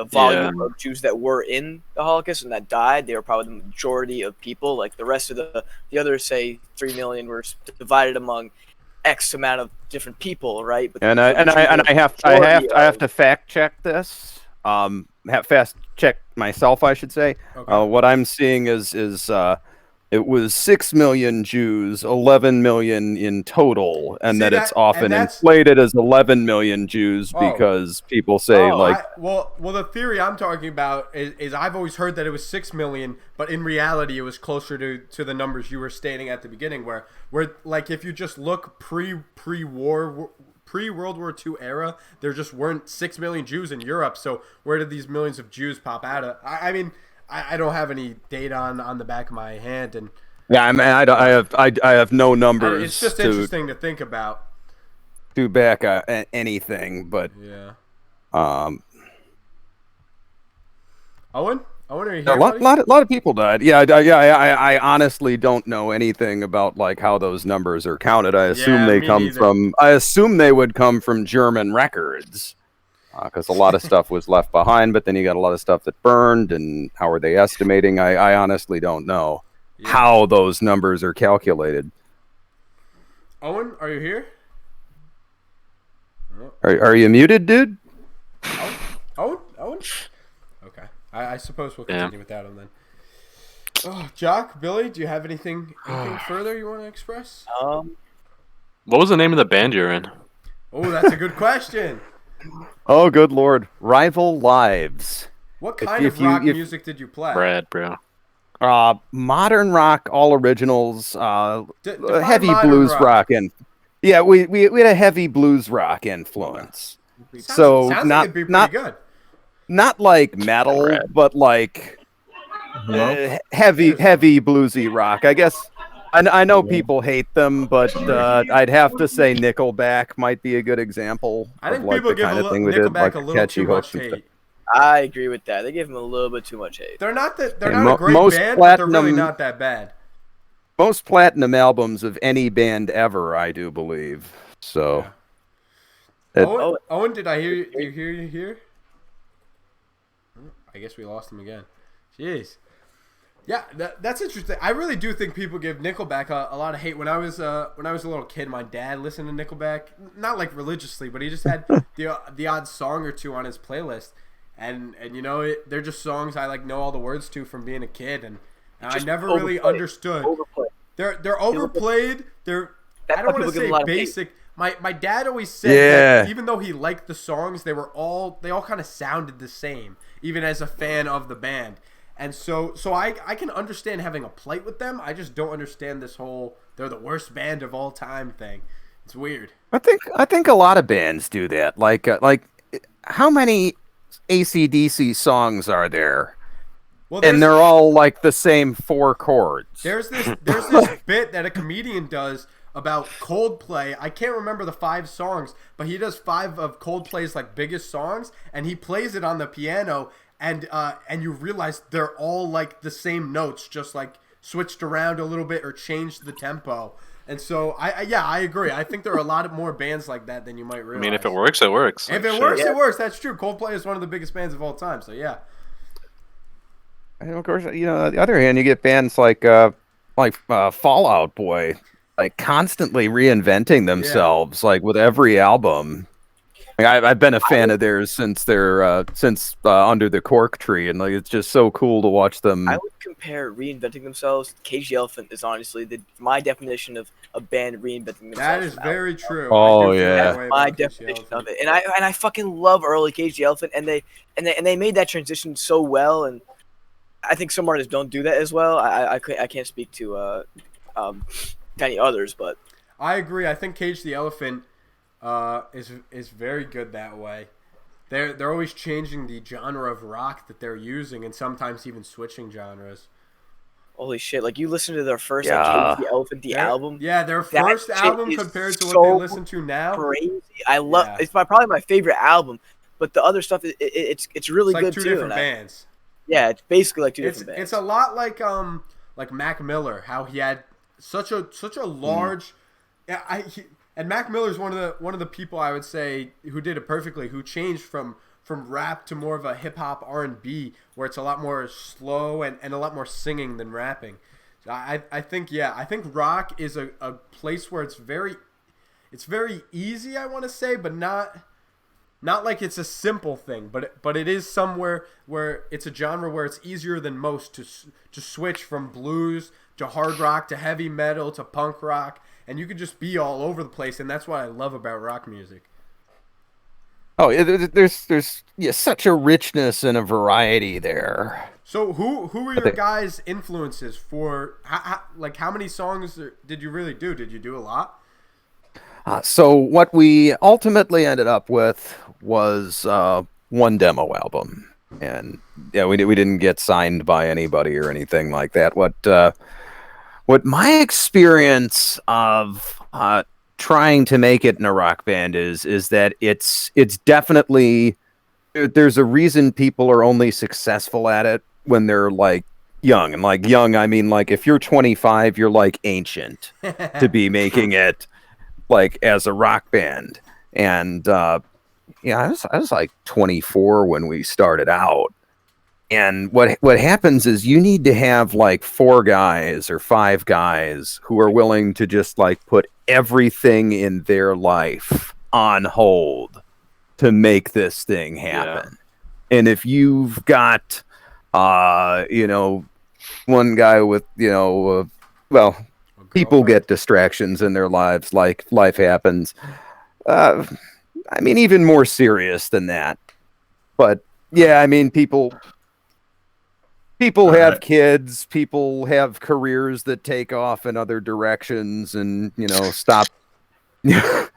volume of Jews that were in the Holocaust and that died, they were probably the majority of people. Like the rest of the others, say 3 million, were divided among X amount of different people, right? But I have to fact check this. Fast check myself, I should say. Okay. What I'm seeing is it was 6 million Jews, 11 million in total, and it's often inflated as 11 million Jews because people say the theory I'm talking about is I've always heard that it was 6 million, but in reality it was closer to the numbers you were stating at the beginning, where like if you just look pre-World War II era, there just weren't 6 million Jews in Europe. So where did these millions of Jews pop out of? I mean, I don't have any data on the back of my hand, and I have no numbers. It's just interesting to think about. To back anything, but yeah. Owen, are you here? A lot of people died. I honestly don't know anything about like how those numbers are counted. I assume I assume they would come from German records. Because a lot of stuff was left behind, but then you got a lot of stuff that burned, and how are they estimating? I honestly don't know. Yeah. how those numbers are calculated. Owen, are you here? Are you muted, dude? Owen? Okay. I suppose we'll Yeah. continue without him then. Oh, Jock, Billy, do you have anything further you want to express? Um, What was the name of the band you're in? Oh, that's a good question. Oh, good lord. Rival Lives. What kind If of you- rock if- music did you play? Brad, bro. Modern rock, all originals, Define heavy modern blues rock. rock, and yeah, we had a heavy blues rock influence. So Sounds not like it'd be pretty not good. not like metal, Right. but like heavy bluesy rock. I guess I know people hate them, but I'd have to say Nickelback might be a good example I of think like people the give kind of thing we did, Nickelback like a little catchy too much hooks and stuff. hate. I agree with that. They give him a little bit too much hate. They're not And not a great most band, but they're really platinum- not that bad. Most platinum albums of any band ever, I do believe. So. Yeah. It- Owen, did I hear you? Do you hear you here? Oh, I guess we lost him again. Jeez. Yeah, that's interesting. I really do think people give Nickelback a lot of hate. When I was a little kid, my dad listened to Nickelback, not like religiously, but he just had the odd song or two on his playlist, and you know they're just songs I like know all the words to from being a kid, and I never really understood. Overplayed. They're overplayed. I That's don't why want to people give say a lot of hate. basic. My dad always said Yeah. that even though he liked the songs, they all kind of sounded the same, even as a fan of the band. And so I can understand having a plight with them. I just don't understand this whole they're the worst band of all time thing. It's weird. I think a lot of bands do that. Like how many AC/DC songs are there? Well, And they're all like the same four chords. There's this bit that a comedian does about Coldplay. I can't remember the 5 songs, but he does 5 of Coldplay's like biggest songs, and he plays it on the piano, and you realize they're all like the same notes, just like switched around a little bit or changed the tempo. And so I agree. I think there are a lot of more bands like that than you might realize. I mean, if it works, it works. If Like, it sure. works, it works. That's true. Coldplay is one of the biggest bands of all time. So yeah. And of course, you know, on the other hand, you get bands like Fall Out Boy, like constantly reinventing themselves, like with every album. Like, I've been a fan of theirs since Under the Cork Tree, and like it's just so cool to watch them. I would compare reinventing themselves. Cage the Elephant is honestly my definition of a band reinventing themselves. That is from very true. Oh, I do feel yeah. that That's way my about Cage the definition of Elephant. it, and I fucking love early Cage the Elephant, and they made that transition so well, and I think some artists don't do that as well. I can't speak to any others, but I agree. I think Cage the Elephant is very good that way. They're always changing the genre of rock that they're using, and sometimes even switching genres. holy shit! Like you listen to their first Yeah. like, Cage the Elephant, the Their- album, Yeah, their that first shit album is compared to what so they listen to now. crazy. I love Yeah. it's probably my favorite album, but the other stuff it's really It's like good two too. different and bands. yeah, it's basically like two It's different bands. it's a lot like Mac Miller, how he had such a large. Yeah, and Mac Miller's one of the people I would say who did it perfectly, who changed from rap to more of a hip hop R&B, where it's a lot more slow and a lot more singing than rapping. So I think rock is a place where it's very easy, I want to say, but not like it's a simple thing, but it is somewhere where it's a genre where it's easier than most to switch from blues to hard rock to heavy metal to punk rock, and you could just be all over the place, and that's what I love about rock music. Oh, there's such a richness and a variety there. So who were your guys' influences for how many songs did you really do? Did you do a lot? So what we ultimately ended up with was one demo album, and yeah, we didn't get signed by anybody or anything like that. What my experience of trying to make it in a rock band is that it's definitely, there's a reason people are only successful at it when they're like young, and like young I mean like if you're 25 you're like ancient to be making it like as a rock band. And I was like 24 when we started out, And what happens is you need to have like 4 guys or 5 guys who are willing to just like put everything in their life on hold to make this thing happen. And if you've got, one guy with, people get distractions in their lives, like life happens. Even more serious than that. But yeah, people have kids, people have careers that take off in other directions and, stop. Yeah.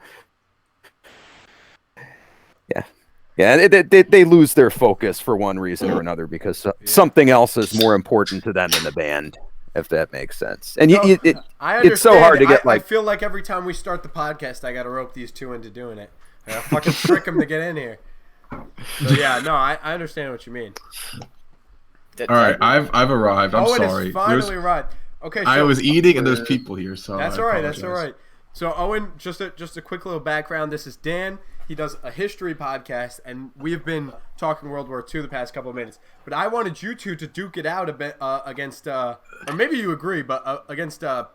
Yeah, they lose their focus for one reason or another because something else is more important to them in the band, if that makes sense. And it's so hard to get I feel like every time we start the podcast, I got to rope these two into doing it. I got to fucking trick them to get in here. So yeah, no, I understand what you mean. All right, I've arrived. I'm sorry. It's finally arrived. Okay, so, I was eating and there's people here, so that's all right. That's all right. So Owen, just a quick little background. This is Dan. He does a history podcast, and we've been talking World War II the past couple of minutes. But I wanted you two to duke it out a bit against, or maybe you agree, but against the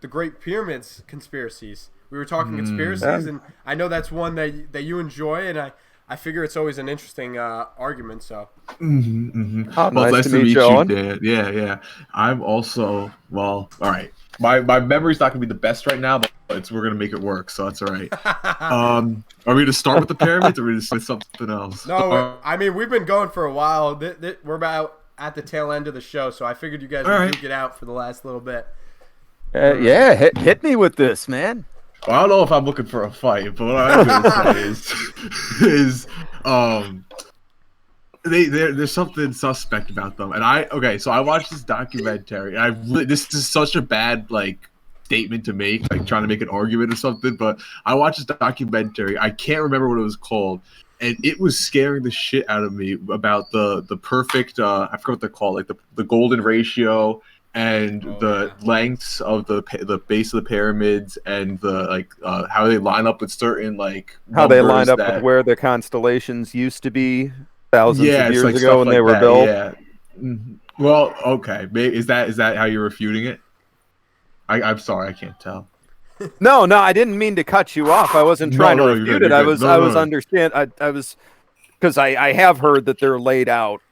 Great Pyramids conspiracies. We were talking conspiracies, and I know that's one that you enjoy, and I figure it's always an interesting argument. So. Well, nice to meet you, Dan. Yeah. I'm also all right. My memory's not gonna be the best right now, but we're gonna make it work, so that's all right. Are we gonna start with the pyramids, or are we gonna start something else? No, we've been going for a while. We're about at the tail end of the show, so I figured you guys would duke it out for the last little bit. Hit me with this, man. Well, I don't know if I'm looking for a fight, but what I'm gonna say is there's something suspect about them, and so I watched this documentary, and this is such a bad statement to make, trying to make an argument or something, but I watched this documentary. I can't remember what it was called, and it was scaring the shit out of me about the perfect I forgot what they're called, the golden ratio and lengths of the base of the pyramids, and the how they line up with certain how they line up with where the constellations used to be thousands of years ago when they were built. Yeah. Well, okay. Is that how you're refuting it? I'm sorry, I can't tell. No, I didn't mean to cut you off. I wasn't trying to refute it. I was because I have heard that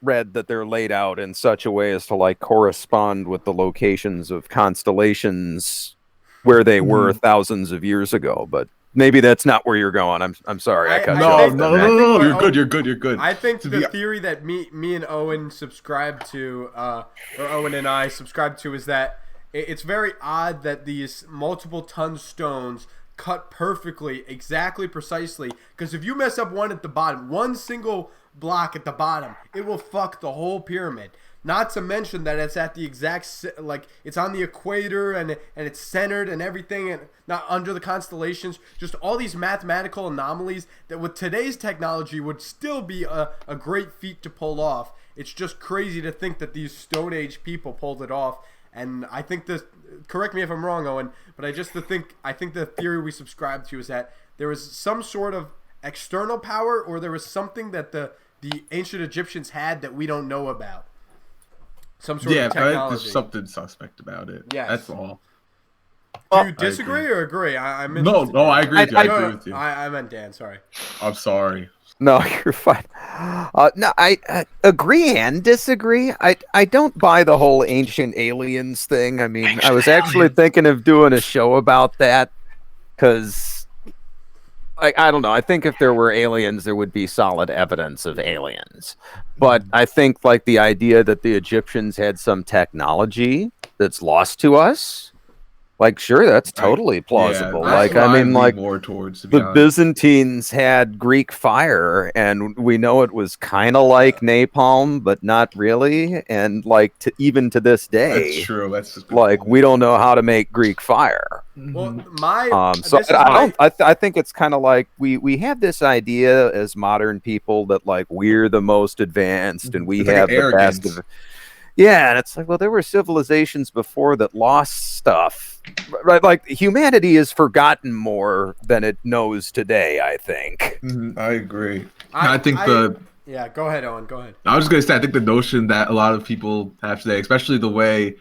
read that they're laid out in such a way as to correspond with the locations of constellations where they were thousands of years ago, but maybe that's not where you're going. I'm sorry. I cut you off. No. You're good. I think the theory that me and Owen subscribe to, or Owen and I subscribe to, is that it's very odd that these multiple ton stones cut perfectly, exactly, precisely. Because if you mess up one at the bottom, one single block at the bottom, it will fuck the whole pyramid. Not to mention that it's at the exact, it's on the equator and it's centered and everything, and not under the constellations. Just all these mathematical anomalies that with today's technology would still be a great feat to pull off. It's just crazy to think that these Stone Age people pulled it off. And I think correct me if I'm wrong, Owen, but I think the theory we subscribe to is that there was some sort of external power, or there was something that the ancient Egyptians had that we don't know about. Some sort of technology. There's something suspect about it. Yeah, that's all. Do you disagree or agree? I'm No, I agree with you. I agree with you. I meant Dan. Sorry. I'm sorry. No, you're fine. No, I agree and disagree. I don't buy the whole ancient aliens thing. I was actually thinking of doing a show about that because, I don't know. I think if there were aliens, there would be solid evidence of aliens. But I think the idea that the Egyptians had some technology that's lost to us, sure, that's totally plausible. More towards the Byzantines had Greek fire, and we know it was kind of like napalm, but not really. And even to this day, that's true. That's we don't know how to make Greek fire. Well, I think it's kind of we have this idea as modern people that we're the most advanced and we have the best of. Yeah, and it's there were civilizations before that lost stuff. Right, humanity has forgotten more than it knows today, I think. I agree. I think Yeah, go ahead, Owen. Go ahead. I was just gonna say, I think the notion that a lot of people have today, especially the way,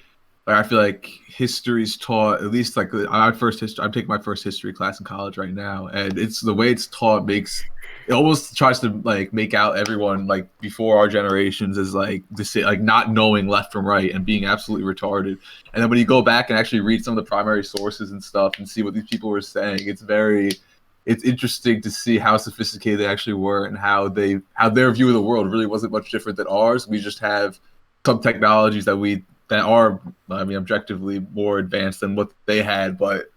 like, I feel like history's taught, at least like I'm taking my first history class in college right now, and it's the way it's taught makes it almost tries to like make out everyone like before our generations as like like not knowing left from right and being absolutely retarded. And then when you go back and actually read some of the primary sources and stuff and see what these people were saying, it's interesting to see how sophisticated they actually were and how their view of the world really wasn't much different than ours. We just have some technologies that are, I mean, objectively more advanced than what they had, but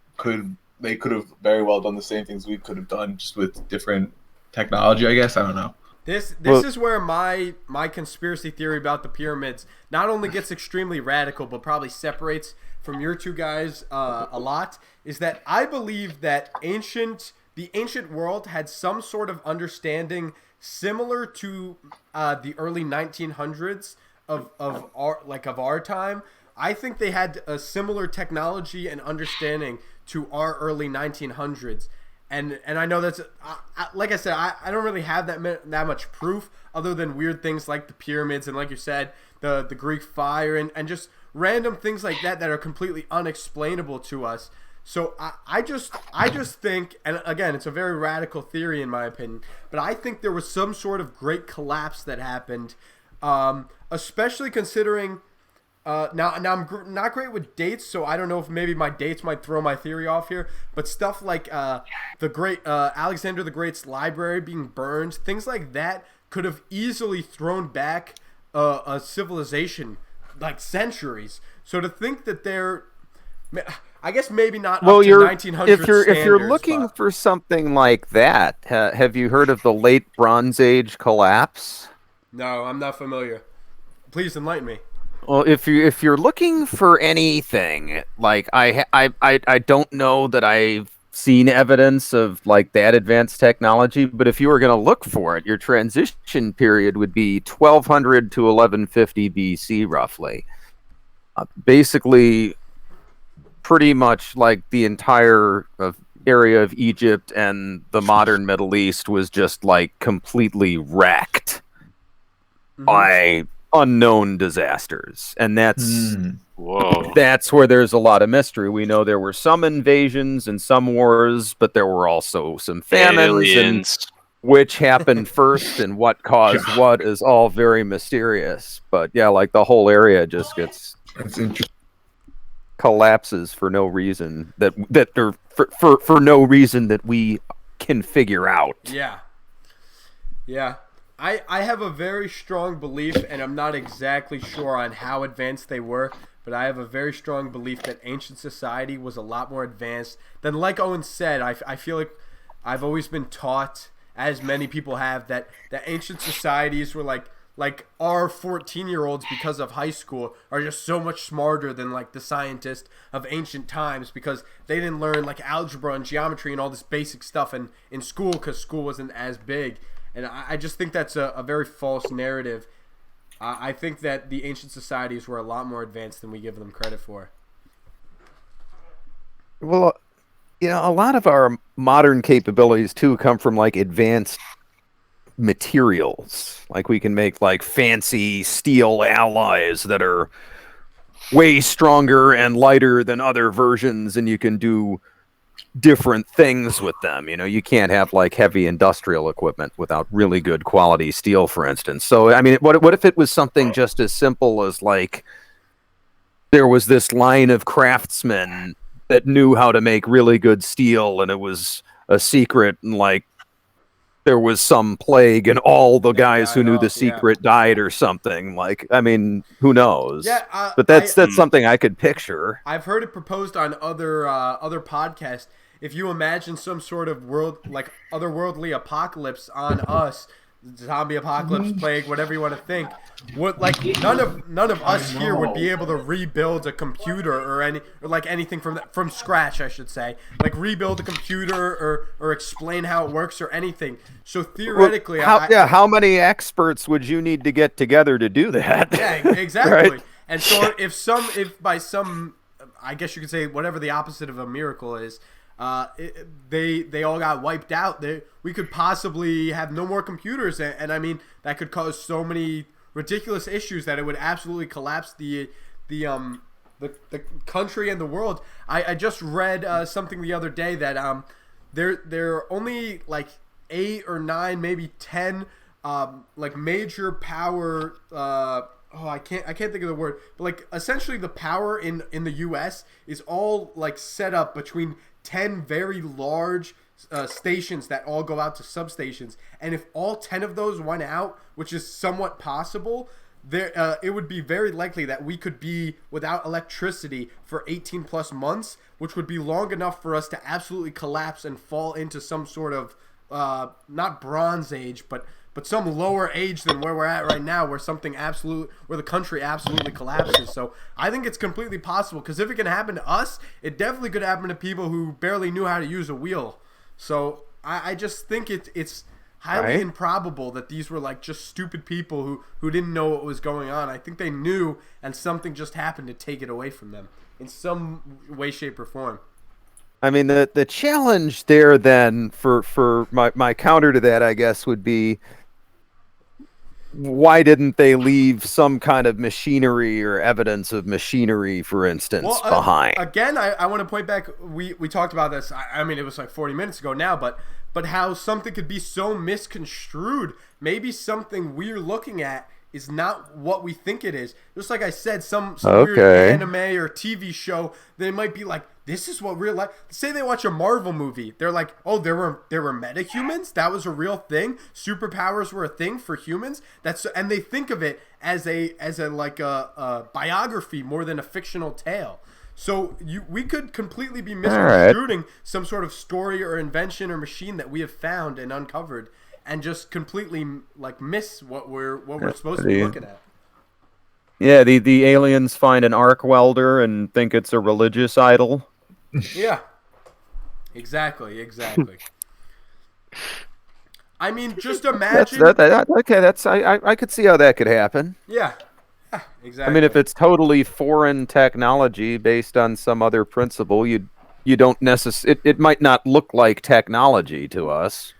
they could have very well done the same things we could have done, just with different technology, I guess. I don't know. This is where my conspiracy theory about the pyramids not only gets extremely radical, but probably separates from your two guys a lot. Is that I believe that the ancient world had some sort of understanding similar to the early 1900s of our time. I think they had a similar technology and understanding to our early 1900s. And I know that's like I said, I don't really have that much proof other than weird things like the pyramids and, like you said, the Greek fire and just random things like that are completely unexplainable to us. So I just think, and again, it's a very radical theory in my opinion, but I think there was some sort of great collapse that happened, especially considering. Now I'm not great with dates, so I don't know if maybe my dates might throw my theory off here. But stuff like the great Alexander the Great's library being burned, things like that could have easily thrown back a civilization like centuries. So to think that they're, I guess maybe not up to 1900 if you're standards, looking but... for something like that, have you heard of the late Bronze Age collapse? No, I'm not familiar. Please enlighten me. Well, if you're looking for anything, like I don't know that I've seen evidence of like that advanced technology, but if you were going to look for it, your transition period would be 1200 to 1150 BC, roughly. Basically, pretty much like the entire area of Egypt and the modern Middle East was just like completely wrecked by unknown disasters, and that's where there's a lot of mystery. We know there were some invasions and some wars, but there were also some famines, and which happened first and what caused what is all very mysterious. But yeah, like the whole area just gets collapses for no reason for no reason that we can figure out. Yeah. I have a very strong belief, and I'm not exactly sure on how advanced they were, but I have a very strong belief that ancient society was a lot more advanced than, like Owen said, I feel like I've always been taught, as many people have, that ancient societies were like our 14-year-olds, because of high school, are just so much smarter than like the scientists of ancient times because they didn't learn like algebra and geometry and all this basic stuff in school because school wasn't as big. And I just think that's a very false narrative. I think that the ancient societies were a lot more advanced than we give them credit for. Well, a lot of our modern capabilities, too, come from, like, advanced materials. Like, we can make, like, fancy steel alloys that are way stronger and lighter than other versions, and you can do different things with them. You can't have like heavy industrial equipment without really good quality steel, for instance. So I mean, what if it was something just as simple as like there was this line of craftsmen that knew how to make really good steel, and it was a secret, and like there was some plague and all the guys who knew the secret died or something. Like, I mean, who knows? Yeah, but that's something I could picture. I've heard it proposed on other podcasts. If you imagine some sort of otherworldly apocalypse on us, zombie apocalypse, plague, whatever you want to think, none of us here would be able to rebuild a computer or anything from scratch, I should say, like rebuild a computer or explain how it works or anything. So theoretically, how many experts would you need to get together to do that? Yeah, exactly. Right? And so if by some, I guess you could say whatever the opposite of a miracle is. they all got wiped out. We could possibly have no more computers, and I mean that could cause so many ridiculous issues that it would absolutely collapse the country and the world. I just read something the other day that there are only like 8 or 9, maybe 10 like major power. I can't think of the word, but like essentially the power in the U.S. is all like set up between 10 very large stations that all go out to substations, and if all 10 of those went out, which is somewhat possible, there it would be very likely that we could be without electricity for 18 plus months, which would be long enough for us to absolutely collapse and fall into some sort of not Bronze Age, but some lower age than where we're at right now, where the country absolutely collapses. So I think it's completely possible, because if it can happen to us, it definitely could happen to people who barely knew how to use a wheel. So I just think it's highly improbable that these were like just stupid people who didn't know what was going on. I think they knew, and something just happened to take it away from them in some way, shape, or form. I mean, the challenge there then for my counter to that, I guess, would be, why didn't they leave some kind of machinery or evidence of machinery, for instance, behind? Again, I want to point back, we talked about this, I mean, it was like 40 minutes ago now, but how something could be so misconstrued. Maybe something we're looking at is not what we think it is. Just like I said, some weird anime or TV show, they might be like, this is what real life. Say they watch a Marvel movie, they're like, oh, there were metahumans. That was a real thing. Superpowers were a thing for humans. And they think of it as a biography more than a fictional tale. So we could completely be misconstruing some sort of story or invention or machine that we have found and uncovered, and just completely like miss what we're supposed to be looking at. Yeah, the aliens find an arc welder and think it's a religious idol. Yeah, exactly. I mean, just imagine. I could see how that could happen. Yeah, exactly. I mean, if it's totally foreign technology based on some other principle, you don't necessarily. It might not look like technology to us.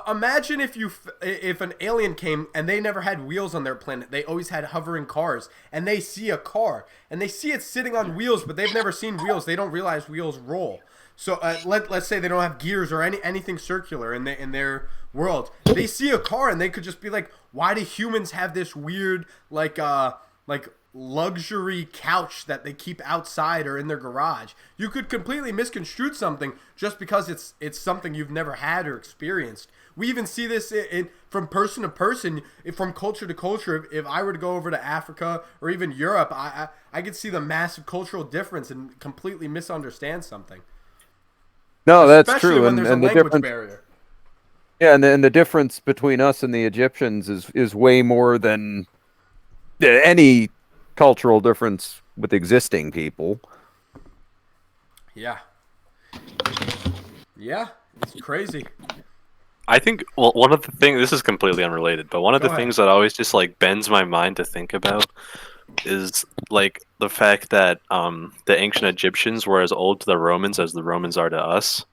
Imagine if an alien came and they never had wheels on their planet. They always had hovering cars, and they see a car and they see it sitting on wheels, but they've never seen wheels. They don't realize wheels roll. So let's say they don't have gears or anything circular in their world. They see a car and they could just be like, why do humans have this weird like luxury couch that they keep outside or in their garage? You could completely misconstrue something just because it's something you've never had or experienced. We even see this from person to person, from culture to culture. If I were to go over to Africa or even Europe, I could see the massive cultural difference and completely misunderstand something. No, that's Especially true. when there's a language barrier. Yeah, and the difference between us and the Egyptians is way more than any cultural difference with existing people. Yeah, it's crazy. I think, well, one of the things, this is completely unrelated, but one of the things that always just like bends my mind to think about is like the fact that the ancient Egyptians were as old to the Romans as the Romans are to us.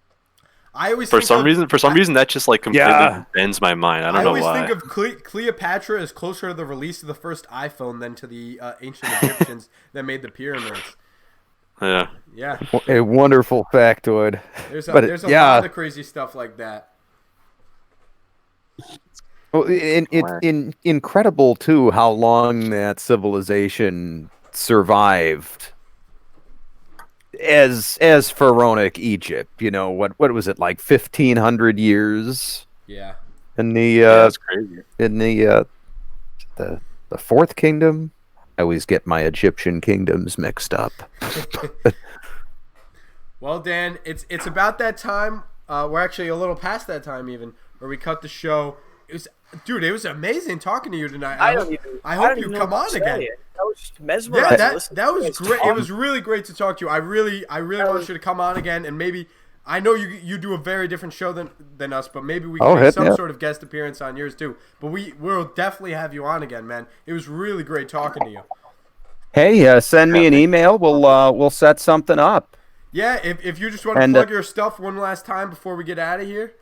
I always for some reason that just like completely bends my mind. I don't know why. I always think of Cleopatra as closer to the release of the first iPhone than to the ancient Egyptians that made the pyramids. Yeah. A wonderful factoid. There's a lot of crazy stuff like that. Well, it's incredible too how long that civilization survived as pharaonic Egypt. You know, what was it, like 1,500 years? Yeah. In the that's crazy. In the Fourth Kingdom. I always get my Egyptian kingdoms mixed up. Well, Dan, it's about that time. We're actually a little past that time even, where we cut the show. It was amazing talking to you tonight. I hope you come on again. I was just mesmerized. Yeah, that was great. It was really great to talk to you. I really want you to come on again, and maybe, I know you do a very different show than us, but maybe we can make some sort of guest appearance on yours too. But we'll definitely have you on again, man. It was really great talking to you. Hey, send me an email. We'll set something up. Yeah, if you just want to And, plug your stuff one last time before we get out of here.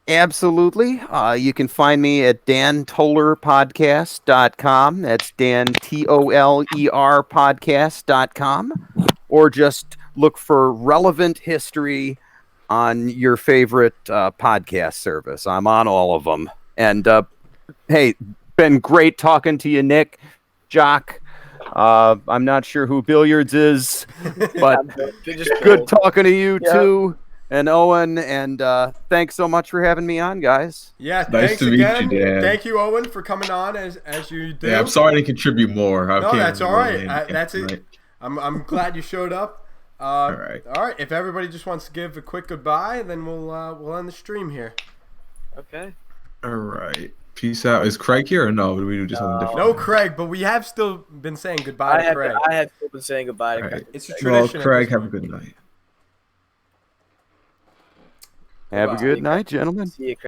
Absolutely. You can find me at dantolerpodcast.com. That's Dan, Toler podcast.com. Or just look for relevant history on your favorite podcast service. I'm on all of them. And hey, been great talking to you, Nick, Jock. I'm not sure who Billiards is, but good talking to you too. And Owen, and thanks so much for having me on, guys. Yeah, Nice thanks to meet again. you, Dan. Thank you, Owen, for coming on as you do. Yeah, I'm sorry I didn't contribute more. No, that's all right. That's it. I'm glad you showed up. All right. If everybody just wants to give a quick goodbye, then we'll end the stream here. Okay. All right. Peace out. Is Craig here or no? Do we do just something different? No, Craig, but we have still been saying goodbye to Craig. I have still been saying goodbye to All Craig. right. It's a Well, tradition. Craig, have a good night. Have a good night, gentlemen. See you, Craig.